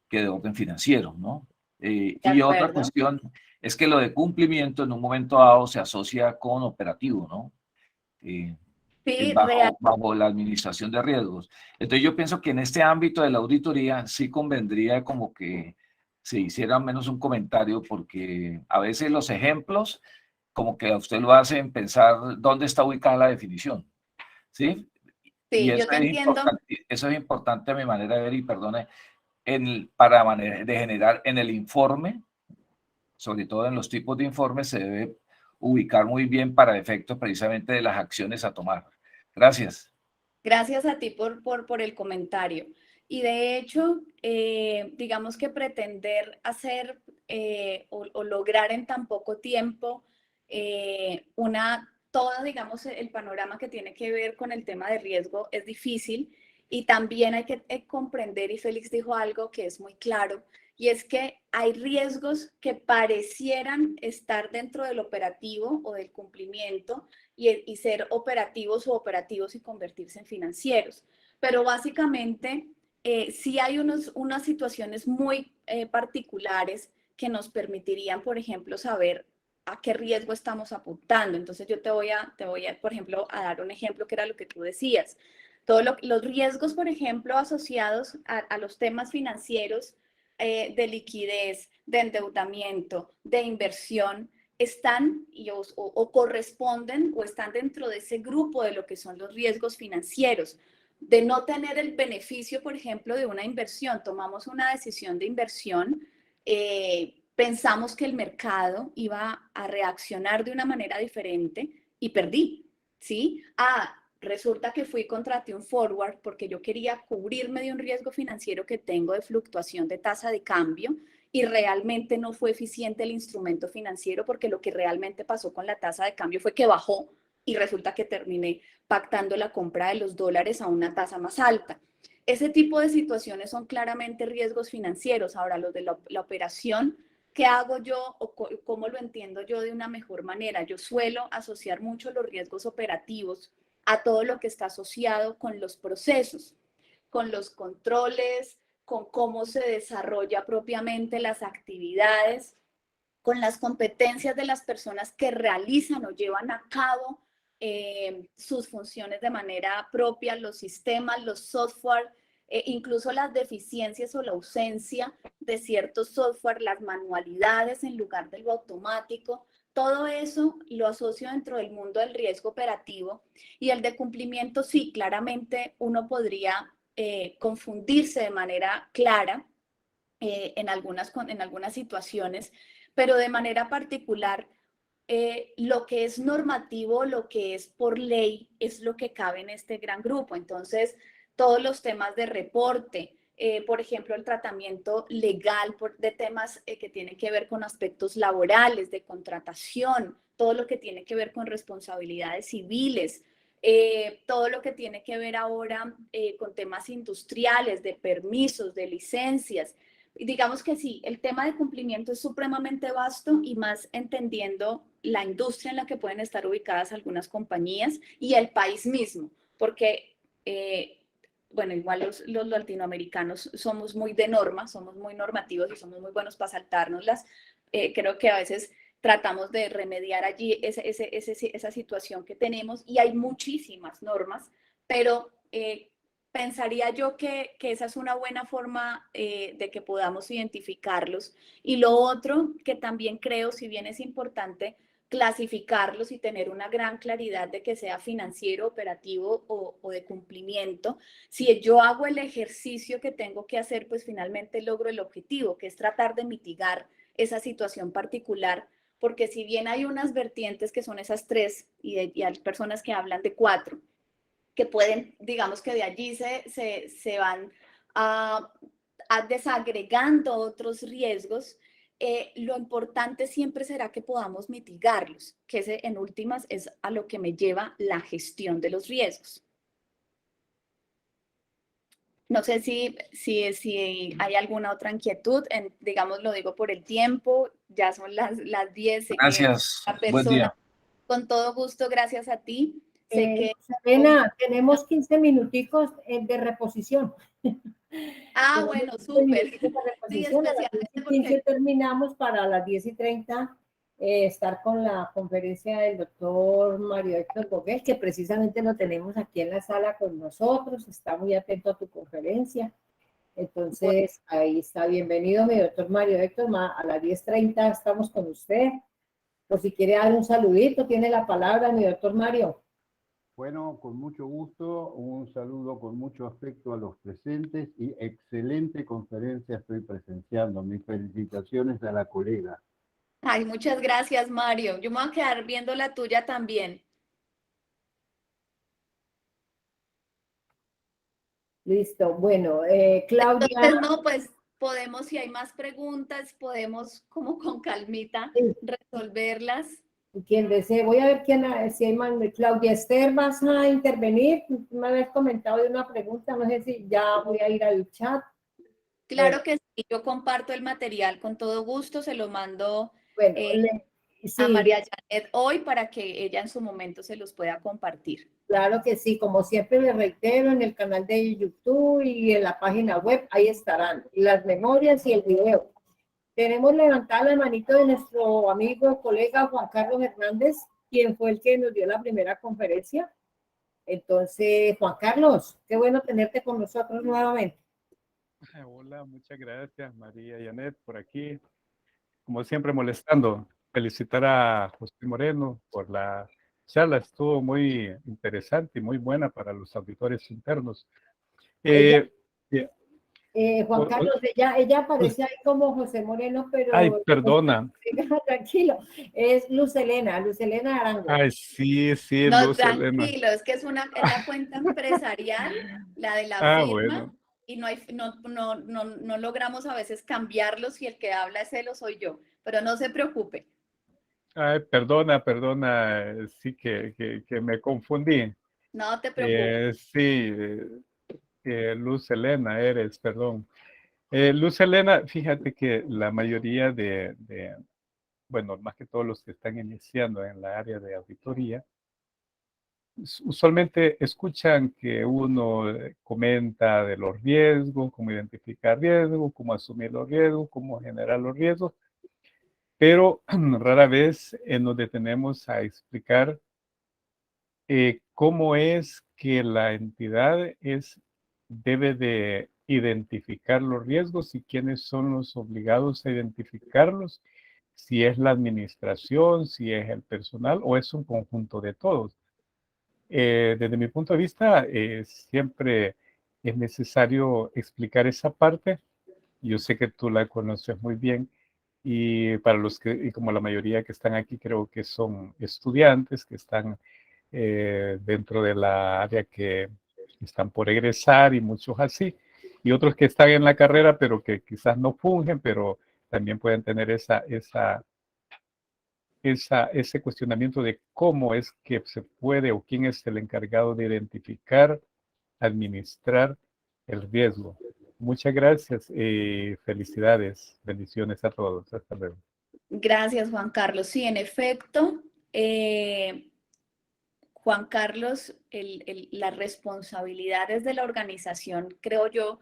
que de orden financiero, ¿no? De Y otra acuerdo. cuestión es que lo de cumplimiento en un momento dado se asocia con operativo, ¿no? Sí, Bajo la administración de riesgos. Entonces yo pienso que en este ámbito de la auditoría sí convendría como que se hiciera menos un comentario porque a veces los ejemplos como que a usted lo hacen pensar dónde está ubicada la definición, ¿sí? Y sí, yo te entiendo. eso es importante a mi manera de ver y perdone, para manera de generar en el informe, sobre todo en los tipos de informes, se debe ubicar muy bien para efectos precisamente de las acciones a tomar. Gracias. Gracias a ti por el comentario. Y de hecho, digamos que pretender hacer o lograr en tan poco tiempo todo, digamos, el panorama que tiene que ver con el tema de riesgo es difícil y también hay que comprender, y Félix dijo algo que es muy claro, y es que hay riesgos que parecieran estar dentro del operativo o del cumplimiento, y ser operativos o operativos y convertirse en financieros. Pero básicamente sí hay unas situaciones muy particulares que nos permitirían, por ejemplo, saber a qué riesgo estamos apuntando. Entonces yo te voy a, por ejemplo, a dar un ejemplo que era lo que tú decías. Los riesgos, por ejemplo, asociados a los temas financieros de liquidez, de endeudamiento, de inversión, están o corresponden o están dentro de ese grupo de lo que son los riesgos financieros, de no tener el beneficio, por ejemplo, de una inversión. Tomamos una decisión de inversión, pensamos que el mercado iba a reaccionar de una manera diferente y perdí, ¿sí? Resulta que fui y contraté un forward porque yo quería cubrirme de un riesgo financiero que tengo de fluctuación de tasa de cambio y realmente no fue eficiente el instrumento financiero porque lo que realmente pasó con la tasa de cambio fue que bajó y resulta que terminé pactando la compra de los dólares a una tasa más alta. Ese tipo de situaciones son claramente riesgos financieros. Ahora, los de la operación, ¿qué hago yo o cómo lo entiendo yo de una mejor manera? Yo suelo asociar mucho los riesgos operativos a todo lo que está asociado con los procesos, con los controles, con cómo se desarrolla propiamente las actividades, con las competencias de las personas que realizan o llevan a cabo sus funciones de manera propia, los sistemas, los software, incluso las deficiencias o la ausencia de ciertos software, las manualidades en lugar de lo automático. todo eso lo asocio dentro del mundo del riesgo operativo y el de cumplimiento, sí, claramente uno podría confundirse de manera clara en algunas situaciones, pero de manera particular, lo que es normativo, lo que es por ley, es lo que cabe en este gran grupo. Entonces, todos los temas de reporte, por ejemplo, el tratamiento legal de temas que tienen que ver con aspectos laborales, de contratación, todo lo que tiene que ver con responsabilidades civiles, todo lo que tiene que ver ahora con temas industriales, de permisos, de licencias. Digamos que sí, el tema de cumplimiento es supremamente vasto y más entendiendo la industria en la que pueden estar ubicadas algunas compañías y el país mismo, porque, bueno, igual los latinoamericanos somos muy de normas, somos muy normativos y somos muy buenos para saltárnoslas. Creo que a veces tratamos de remediar allí esa situación que tenemos y hay muchísimas normas, pero pensaría yo que esa es una buena forma de que podamos identificarlos. Y lo otro que también creo, si bien es importante clasificarlos y tener una gran claridad de que sea financiero, operativo o de cumplimiento, si yo hago el ejercicio que tengo que hacer, pues finalmente logro el objetivo, que es tratar de mitigar esa situación particular, porque si bien hay unas vertientes que son esas tres y hay personas que hablan de cuatro, que pueden, digamos que de allí se van desagregando otros riesgos. Lo importante siempre será que podamos mitigarlos, que ese, en últimas es a lo que me lleva la gestión de los riesgos. No sé si hay alguna otra inquietud, digamos, lo digo por el tiempo, ya son las 10, sé que Gracias. la Buen día. persona, con todo gusto, gracias a ti. Sé que... Elena, tenemos 15 minuticos de reposición. Bueno, súper. Sí, A las especialmente 10:15 porque terminamos para las 10:30 estar con la conferencia del doctor Mario Héctor Boguel, que precisamente lo tenemos aquí en la sala con nosotros, está muy atento a tu conferencia. Entonces, ahí está, bienvenido mi doctor Mario Héctor, a las 10:30 estamos con usted. Por si quiere dar un saludito, tiene la palabra mi doctor Mario. Bueno, con mucho gusto, un saludo con mucho afecto a los presentes y excelente conferencia estoy presenciando. Mis felicitaciones a la colega. ay, muchas gracias, Mario. Yo me voy a quedar viendo la tuya también. Listo, bueno, Claudia. Entonces, no, pues podemos, si hay más preguntas, podemos como con calmita resolverlas. Quien desee, voy a ver si hay más. Claudia Esther, ¿vas a intervenir? Me habías comentado de una pregunta, no sé si ya voy a ir al chat. Claro que sí, yo comparto el material con todo gusto, se lo mando Bueno, a sí, María Janet hoy para que ella en su momento se los pueda compartir. claro que sí, como siempre le reitero, en el canal de YouTube y en la página web, ahí estarán las memorias y el video. Tenemos levantada la manito de nuestro amigo, colega Juan Carlos Hernández, quien fue el que nos dio la primera conferencia. Entonces, Juan Carlos, qué bueno tenerte con nosotros nuevamente. Hola, muchas gracias María Janet por aquí. Como siempre molestando. Felicitar a José Moreno por la charla, estuvo muy interesante y muy buena para los auditores internos. Juan Carlos, ella aparece ahí como José Moreno, pero... Ay, perdona. Tranquilo, es Luz Elena Arango. Ay, sí, No, Luz Elena. tranquilo, es que es la cuenta empresarial, la de la firma, bueno. y no logramos a veces cambiarlos y el que habla es él o soy yo, pero no se preocupe. Ay, perdona, sí que me confundí. No te preocupes. Sí, Luz Elena eres, perdón. Luz Elena, fíjate que la mayoría bueno, más que todos los que están iniciando en la área de auditoría, usualmente escuchan que uno comenta de los riesgos, cómo identificar riesgos, cómo asumir los riesgos, cómo generar los riesgos, pero rara vez nos detenemos a explicar cómo es que la entidad debe de identificar los riesgos y quiénes son los obligados a identificarlos si es la administración, si es el personal o es un conjunto de todos. Desde mi punto de vista, siempre es necesario explicar esa parte. Yo sé que tú la conoces muy bien y para los que, y como la mayoría que están aquí, creo que son estudiantes que están dentro de la área que están por egresar y muchos así, y otros que están en la carrera pero que quizás no fungen, pero también pueden tener ese cuestionamiento de cómo es que se puede o quién es el encargado de identificar, administrar el riesgo. Muchas gracias y felicidades, bendiciones a todos. Hasta luego. Gracias, Juan Carlos. Sí, en efecto, Juan Carlos, las responsabilidades de la organización, creo yo,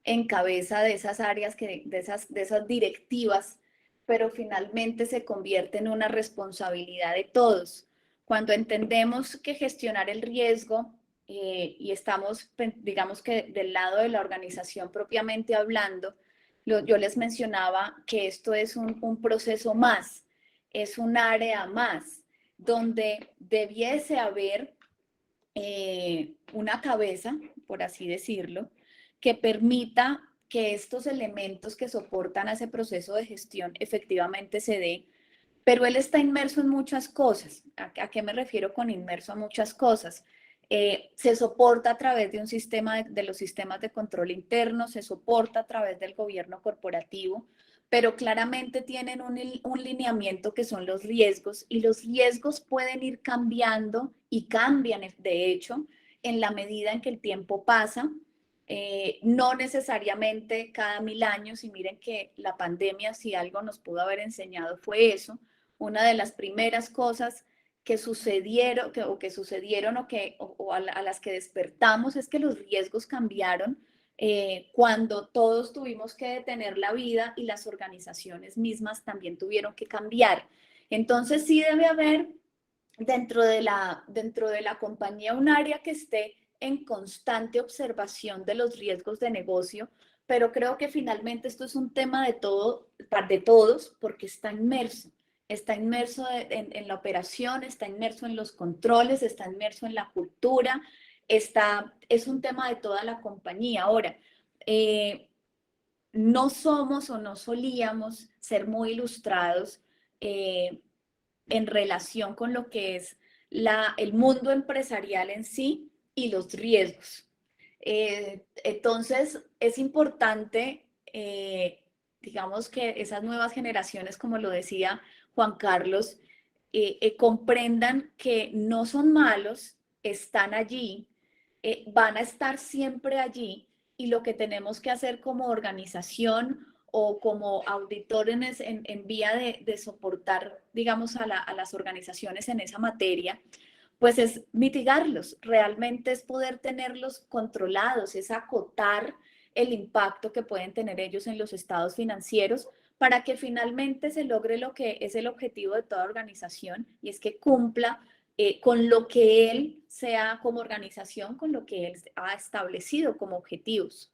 en cabeza de esas áreas, de esas directivas, pero finalmente se convierte en una responsabilidad de todos. Cuando entendemos que gestionar el riesgo y estamos, digamos que del lado de la organización propiamente hablando, yo les mencionaba que esto es un proceso más, es un área más donde debiese haber una cabeza, por así decirlo, que permita que estos elementos que soportan a ese proceso de gestión efectivamente se dé, pero él está inmerso en muchas cosas. ¿A qué me refiero con inmerso a muchas cosas? Se soporta a través de un sistema de los sistemas de control interno, se soporta a través del gobierno corporativo, pero claramente tienen un lineamiento que son los riesgos, y los riesgos pueden ir cambiando y cambian, de hecho, en la medida en que el tiempo pasa. No necesariamente cada 1000 años, y miren que la pandemia, si algo nos pudo haber enseñado, fue eso. Una de las primeras cosas que sucedieron a las que despertamos es que los riesgos cambiaron cuando todos tuvimos que detener la vida y las organizaciones mismas también tuvieron que cambiar. Entonces sí debe haber dentro de la compañía un área que esté en constante observación de los riesgos de negocio, pero creo que finalmente esto es un tema de todos, porque está inmerso en la operación, está inmerso en los controles, está inmerso en la cultura, es un tema de toda la compañía. Ahora, no somos o no solíamos ser muy ilustrados en relación con lo que es el mundo empresarial en sí y los riesgos. Entonces, es importante, digamos, que esas nuevas generaciones, como lo decía Juan Carlos, comprendan que no son malos, están allí, van a estar siempre allí, y lo que tenemos que hacer como organización o como auditores en vía de soportar, digamos, a las organizaciones en esa materia, pues es mitigarlos, realmente es poder tenerlos controlados, es acotar el impacto que pueden tener ellos en los estados financieros para que finalmente se logre lo que es el objetivo de toda organización, y es que cumpla con lo que él sea como organización, con lo que él ha establecido como objetivos.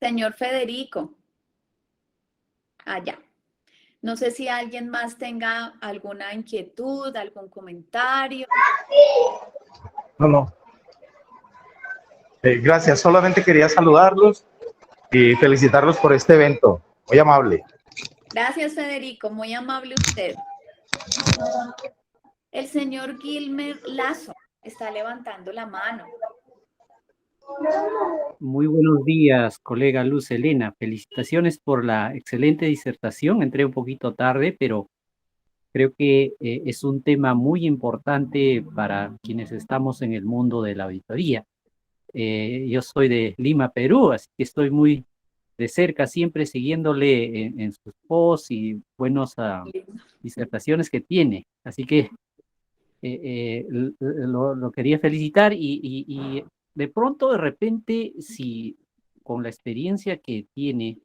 Señor Federico, allá. No sé si alguien más tenga alguna inquietud, algún comentario. No. Gracias, solamente quería saludarlos y felicitarlos por este evento. Muy amable. Gracias, Federico, muy amable usted. El señor Gilmer Lazo está levantando la mano. Muy buenos días, colega Luz Helena. Felicitaciones por la excelente disertación. Entré un poquito tarde, pero creo que es un tema muy importante para quienes estamos en el mundo de la auditoría. Yo soy de Lima, Perú, así que estoy muy de cerca, siempre siguiéndole en sus posts y buenas disertaciones que tiene. Así que lo quería felicitar y de pronto, de repente, si con la experiencia que tiene,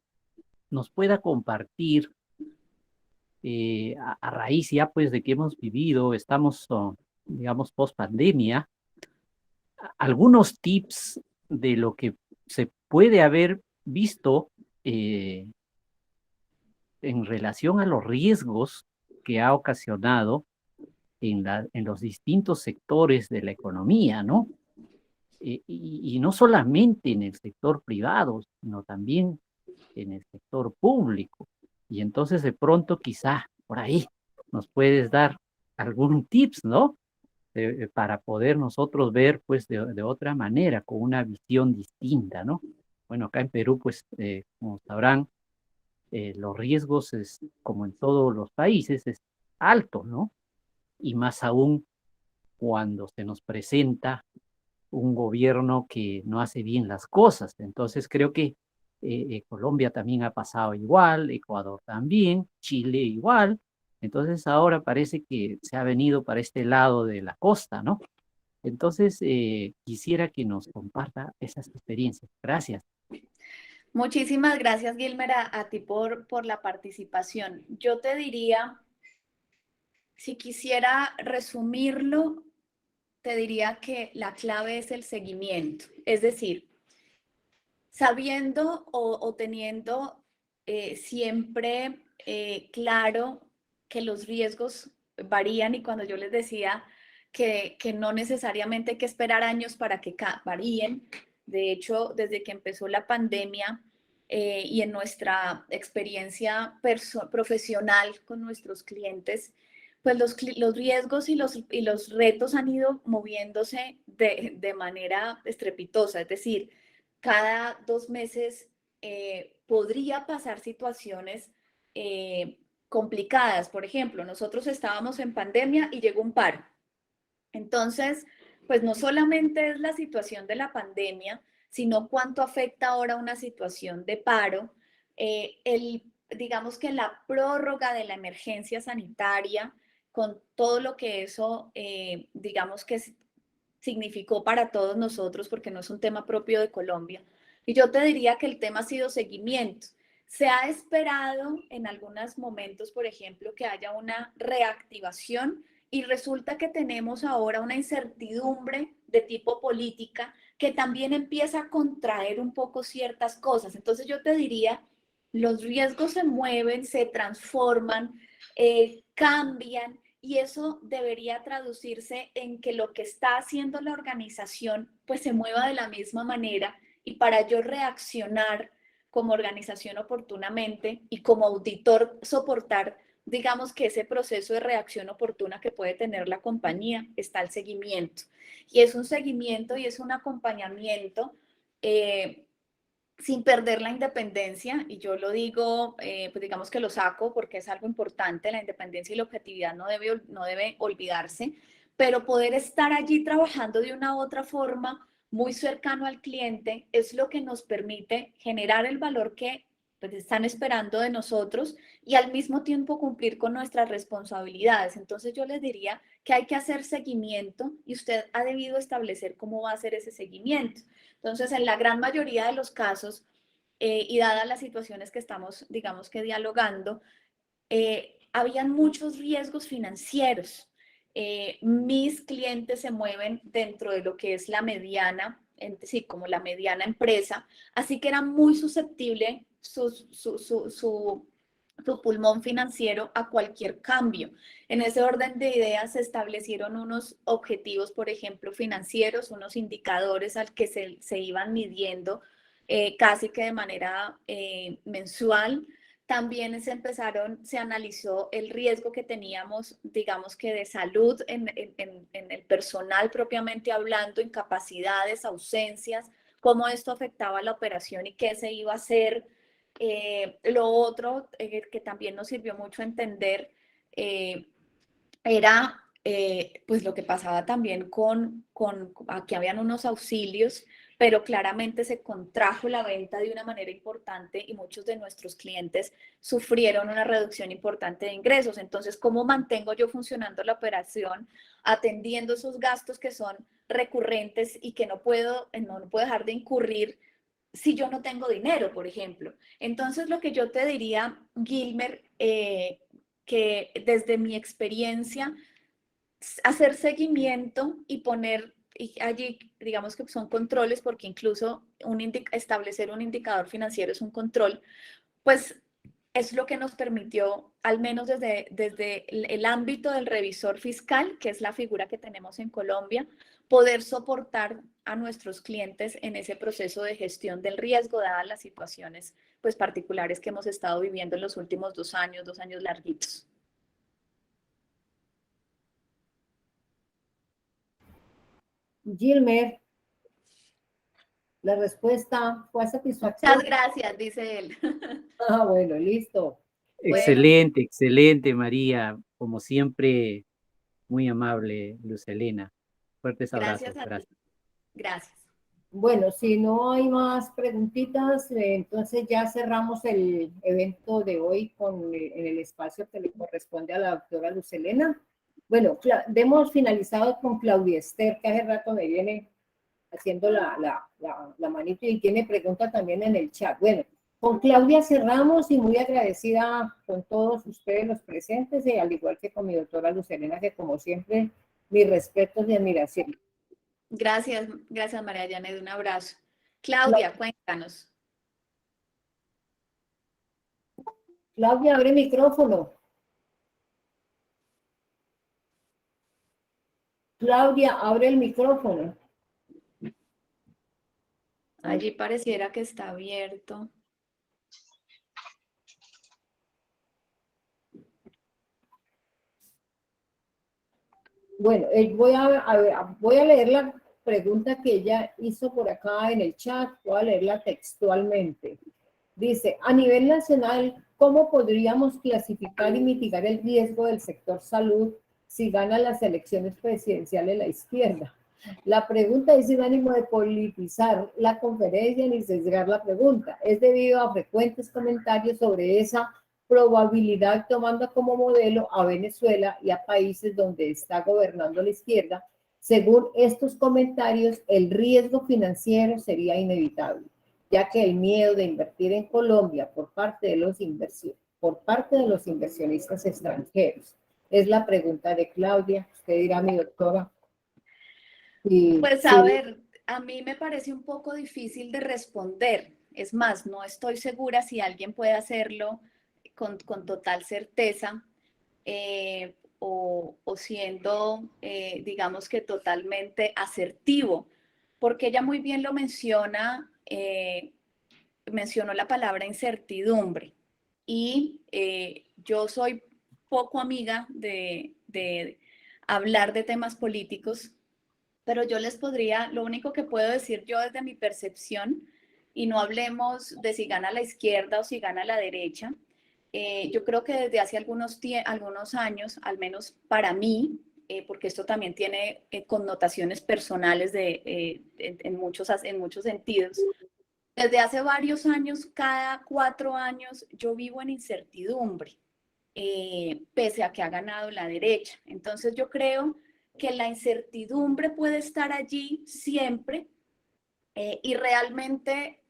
nos pueda compartir a raíz ya pues de que hemos vivido, estamos, digamos, post pandemia, algunos tips de lo que se puede haber visto en relación a los riesgos que ha ocasionado en los distintos sectores de la economía, ¿no? Y no solamente en el sector privado, sino también en el sector público. Y entonces de pronto quizá por ahí nos puedes dar algún tips, ¿no? Para poder nosotros ver pues de otra manera, con una visión distinta, ¿no? Bueno, acá en Perú, pues, como sabrán, los riesgos, como en todos los países, es alto, ¿no? Y más aún cuando se nos presenta un gobierno que no hace bien las cosas. Entonces creo que Colombia también ha pasado igual, Ecuador también, Chile igual. Entonces ahora parece que se ha venido para este lado de la costa, ¿no? Entonces quisiera que nos comparta esas experiencias. Gracias. Muchísimas gracias, Gilmer, a ti por la participación. Yo te diría, si quisiera resumirlo, te diría que la clave es el seguimiento. Es decir, sabiendo o teniendo siempre claro que los riesgos varían, y cuando yo les decía que no necesariamente hay que esperar años para que varíen, de hecho, desde que empezó la pandemia y en nuestra experiencia profesional con nuestros clientes, pues los riesgos y los retos han ido moviéndose de manera estrepitosa. Es decir, cada 2 meses podría pasar situaciones complicadas. Por ejemplo, nosotros estábamos en pandemia y llegó un paro. Entonces, pues no solamente es la situación de la pandemia, sino cuánto afecta ahora una situación de paro. Digamos que la prórroga de la emergencia sanitaria, con todo lo que eso, digamos que significó para todos nosotros, porque no es un tema propio de Colombia. Y yo te diría que el tema ha sido seguimiento. Se ha esperado en algunos momentos, por ejemplo, que haya una reactivación, y resulta que tenemos ahora una incertidumbre de tipo política que también empieza a contraer un poco ciertas cosas. Entonces yo te diría, los riesgos se mueven, se transforman, cambian, y eso debería traducirse en que lo que está haciendo la organización pues se mueva de la misma manera, y para yo reaccionar como organización oportunamente y como auditor soportar, digamos que ese proceso de reacción oportuna que puede tener la compañía, está el seguimiento. Y es un seguimiento y es un acompañamiento sin perder la independencia, y yo lo digo, pues digamos que lo saco porque es algo importante, la independencia y la objetividad no debe olvidarse, pero poder estar allí trabajando de una u otra forma muy cercano al cliente es lo que nos permite generar el valor que pues, están esperando de nosotros, y al mismo tiempo cumplir con nuestras responsabilidades. Entonces yo les diría que hay que hacer seguimiento, y usted ha debido establecer cómo va a hacer ese seguimiento. Entonces, en la gran mayoría de los casos, y dadas las situaciones que estamos, digamos que dialogando, habían muchos riesgos financieros. Mis clientes se mueven dentro de lo que es la mediana, sí, como la mediana empresa, así que era muy susceptible su pulmón financiero a cualquier cambio. En ese orden de ideas se establecieron unos objetivos, por ejemplo, financieros, unos indicadores al que se iban midiendo casi que de manera mensual. También se analizó el riesgo que teníamos, digamos que de salud en el personal propiamente hablando, incapacidades, ausencias, cómo esto afectaba la operación y qué se iba a hacer. Lo otro que también nos sirvió mucho entender era pues lo que pasaba también aquí habían unos auxilios, pero claramente se contrajo la venta de una manera importante y muchos de nuestros clientes sufrieron una reducción importante de ingresos. Entonces, ¿cómo mantengo yo funcionando la operación atendiendo esos gastos que son recurrentes y que no puedo dejar de incurrir si yo no tengo dinero, por ejemplo? Entonces, lo que yo te diría, Gilmer, que desde mi experiencia, hacer seguimiento y poner y allí digamos que son controles, porque incluso establecer un indicador financiero es un control, pues es lo que nos permitió, al menos desde el ámbito del revisor fiscal, que es la figura que tenemos en Colombia, poder soportar a nuestros clientes en ese proceso de gestión del riesgo, dadas las situaciones pues, particulares que hemos estado viviendo en los últimos 2 años larguitos. Gilmer, la respuesta fue a Muchas satisfacción. gracias, dice él. Ah, bueno, listo. Bueno. Excelente, excelente, María. Como siempre, muy amable, Luz Helena. Fuertes abrazos. Gracias a ti. Gracias. Gracias. Bueno, si no hay más preguntitas, entonces ya cerramos el evento de hoy en el espacio que le corresponde a la doctora Luz Helena. Bueno, hemos finalizado con Claudia Esther, que hace rato me viene haciendo la manito y tiene pregunta también en el chat. Bueno, con Claudia cerramos y muy agradecida con todos ustedes los presentes, y al igual que con mi doctora Luz Helena, que como siempre, mis respetos y admiración. Gracias, gracias María Janet, un abrazo. Claudia, cuéntanos. Claudia, abre micrófono. Claudia, abre el micrófono. Allí pareciera que está abierto. Bueno, voy a leer la pregunta que ella hizo por acá en el chat, voy a leerla textualmente. Dice, a nivel nacional, ¿cómo podríamos clasificar y mitigar el riesgo del sector salud si gana las elecciones presidenciales la izquierda? La pregunta es sin ánimo de politizar la conferencia ni sesgar la pregunta. Es debido a frecuentes comentarios sobre esa probabilidad, tomando como modelo a Venezuela y a países donde está gobernando la izquierda. Según estos comentarios, el riesgo financiero sería inevitable, ya que el miedo de invertir en Colombia por parte de los inversionistas extranjeros. Es la pregunta de Claudia. Usted dirá, mi doctora. Pues a ver, a mí me parece un poco difícil de responder. Es más, no estoy segura si alguien puede hacerlo con total certeza o siendo, digamos que totalmente asertivo, porque ella muy bien lo menciona, mencionó la palabra incertidumbre y yo soy poco amiga de hablar de temas políticos, pero yo les podría, lo único que puedo decir yo desde mi percepción, y no hablemos de si gana la izquierda o si gana la derecha, yo creo que desde hace algunos años, al menos para mí, porque esto también tiene connotaciones personales en muchos sentidos, desde hace varios años, cada 4 años, yo vivo en incertidumbre, pese a que ha ganado la derecha. Entonces yo creo que la incertidumbre puede estar allí siempre y realmente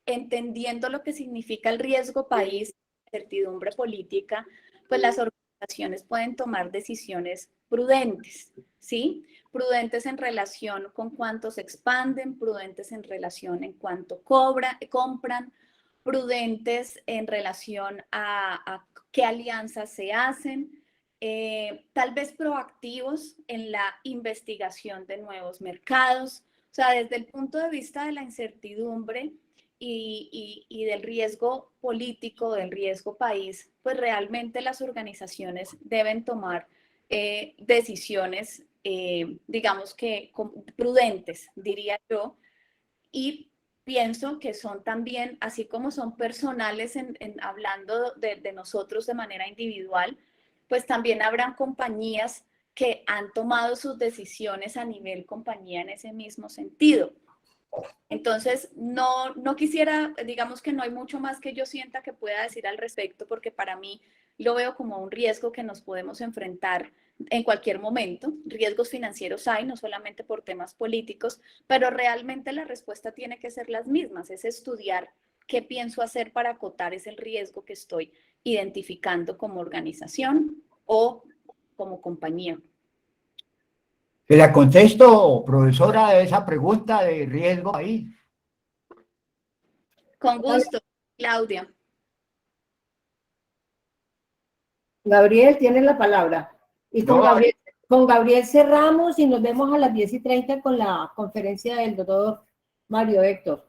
entendiendo lo que significa el riesgo país, incertidumbre política, pues las organizaciones pueden tomar decisiones prudentes, ¿sí? Prudentes en relación con cuánto se expanden, prudentes en relación en cuánto compran, prudentes en relación a qué alianzas se hacen, tal vez proactivos en la investigación de nuevos mercados. O sea, desde el punto de vista de la incertidumbre y del riesgo político, del riesgo país, pues realmente las organizaciones deben tomar decisiones, digamos que prudentes, diría yo, y pienso que son también, así como son personales hablando de nosotros de manera individual, pues también habrán compañías que han tomado sus decisiones a nivel compañía en ese mismo sentido. Entonces, no quisiera, digamos que no hay mucho más que yo sienta que pueda decir al respecto, porque para mí lo veo como un riesgo que nos podemos enfrentar en cualquier momento. Riesgos financieros hay, no solamente por temas políticos, pero realmente la respuesta tiene que ser las mismas, es estudiar qué pienso hacer para acotar ese riesgo que estoy identificando como organización o como compañía. ¿Se la contesto, profesora, de esa pregunta de riesgo ahí? Con gusto, Claudia. Gabriel, tienes la palabra. Y No, con Gabriel cerramos y nos vemos a las 10:30 con la conferencia del doctor Mario Héctor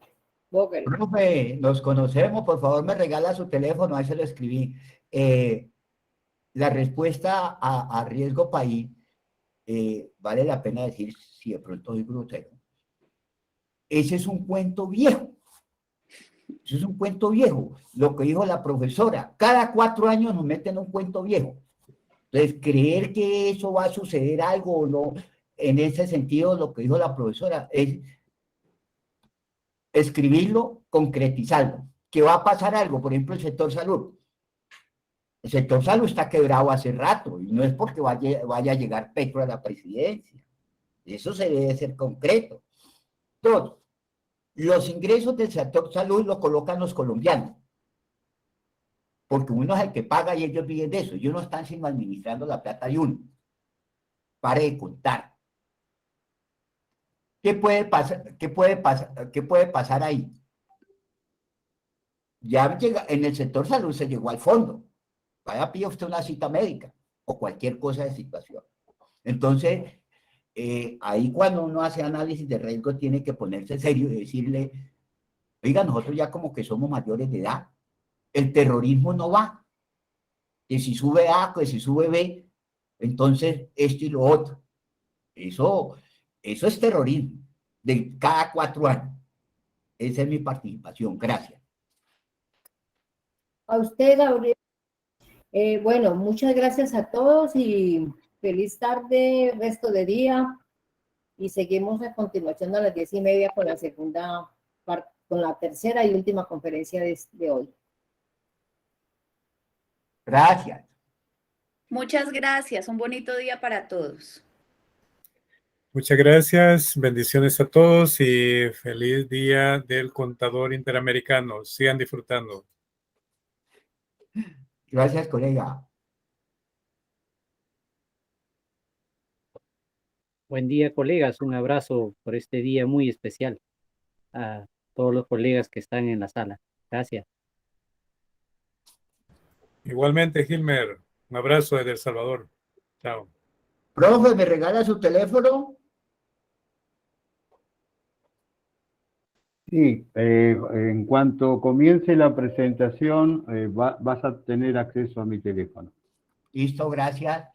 Vogel. profe, nos conocemos, por favor me regala su teléfono, ahí se lo escribí. La respuesta a riesgo país, vale la pena decir, si de pronto soy grosero, ese es un cuento viejo. Eso es un cuento viejo, lo que dijo la profesora. Cada 4 años nos meten un cuento viejo. Entonces, creer que eso va a suceder algo o no, en ese sentido, lo que dijo la profesora es escribirlo, concretizarlo. Que va a pasar algo, por ejemplo, el sector salud. El sector salud está quebrado hace rato y no es porque vaya a llegar Petro a la presidencia. Eso se debe ser concreto. Entonces, los ingresos del sector salud lo colocan los colombianos, porque uno es el que paga y ellos viven de eso. Ellos no están sino administrando la plata de uno. Pare de contar. ¿Qué puede pasar? ¿Qué puede pasar ahí? Ya llega, en el sector salud se llegó al fondo. Vaya a pedir usted una cita médica o cualquier cosa de situación. Entonces, ahí cuando uno hace análisis de riesgo tiene que ponerse serio y decirle, oiga, nosotros ya como que somos mayores de edad, el terrorismo no va, que si sube A, que si sube B, entonces esto y lo otro. Eso es terrorismo de cada 4 años. Esa es mi participación. Gracias. A usted, Gabriel. Bueno, muchas gracias a todos y feliz tarde, resto de día. Y seguimos a continuación a las 10:30 con la segunda parte, con la tercera y última conferencia de hoy. Gracias. Muchas gracias. Un bonito día para todos. Muchas gracias, bendiciones a todos y feliz día del contador interamericano. Sigan disfrutando. Gracias, colega. Buen día, colegas. Un abrazo por este día muy especial a todos los colegas que están en la sala. Gracias. Igualmente, Gilmer, un abrazo desde El Salvador. Chao. Profe, ¿me regala su teléfono? Sí, en cuanto comience la presentación, vas a tener acceso a mi teléfono. Listo, gracias.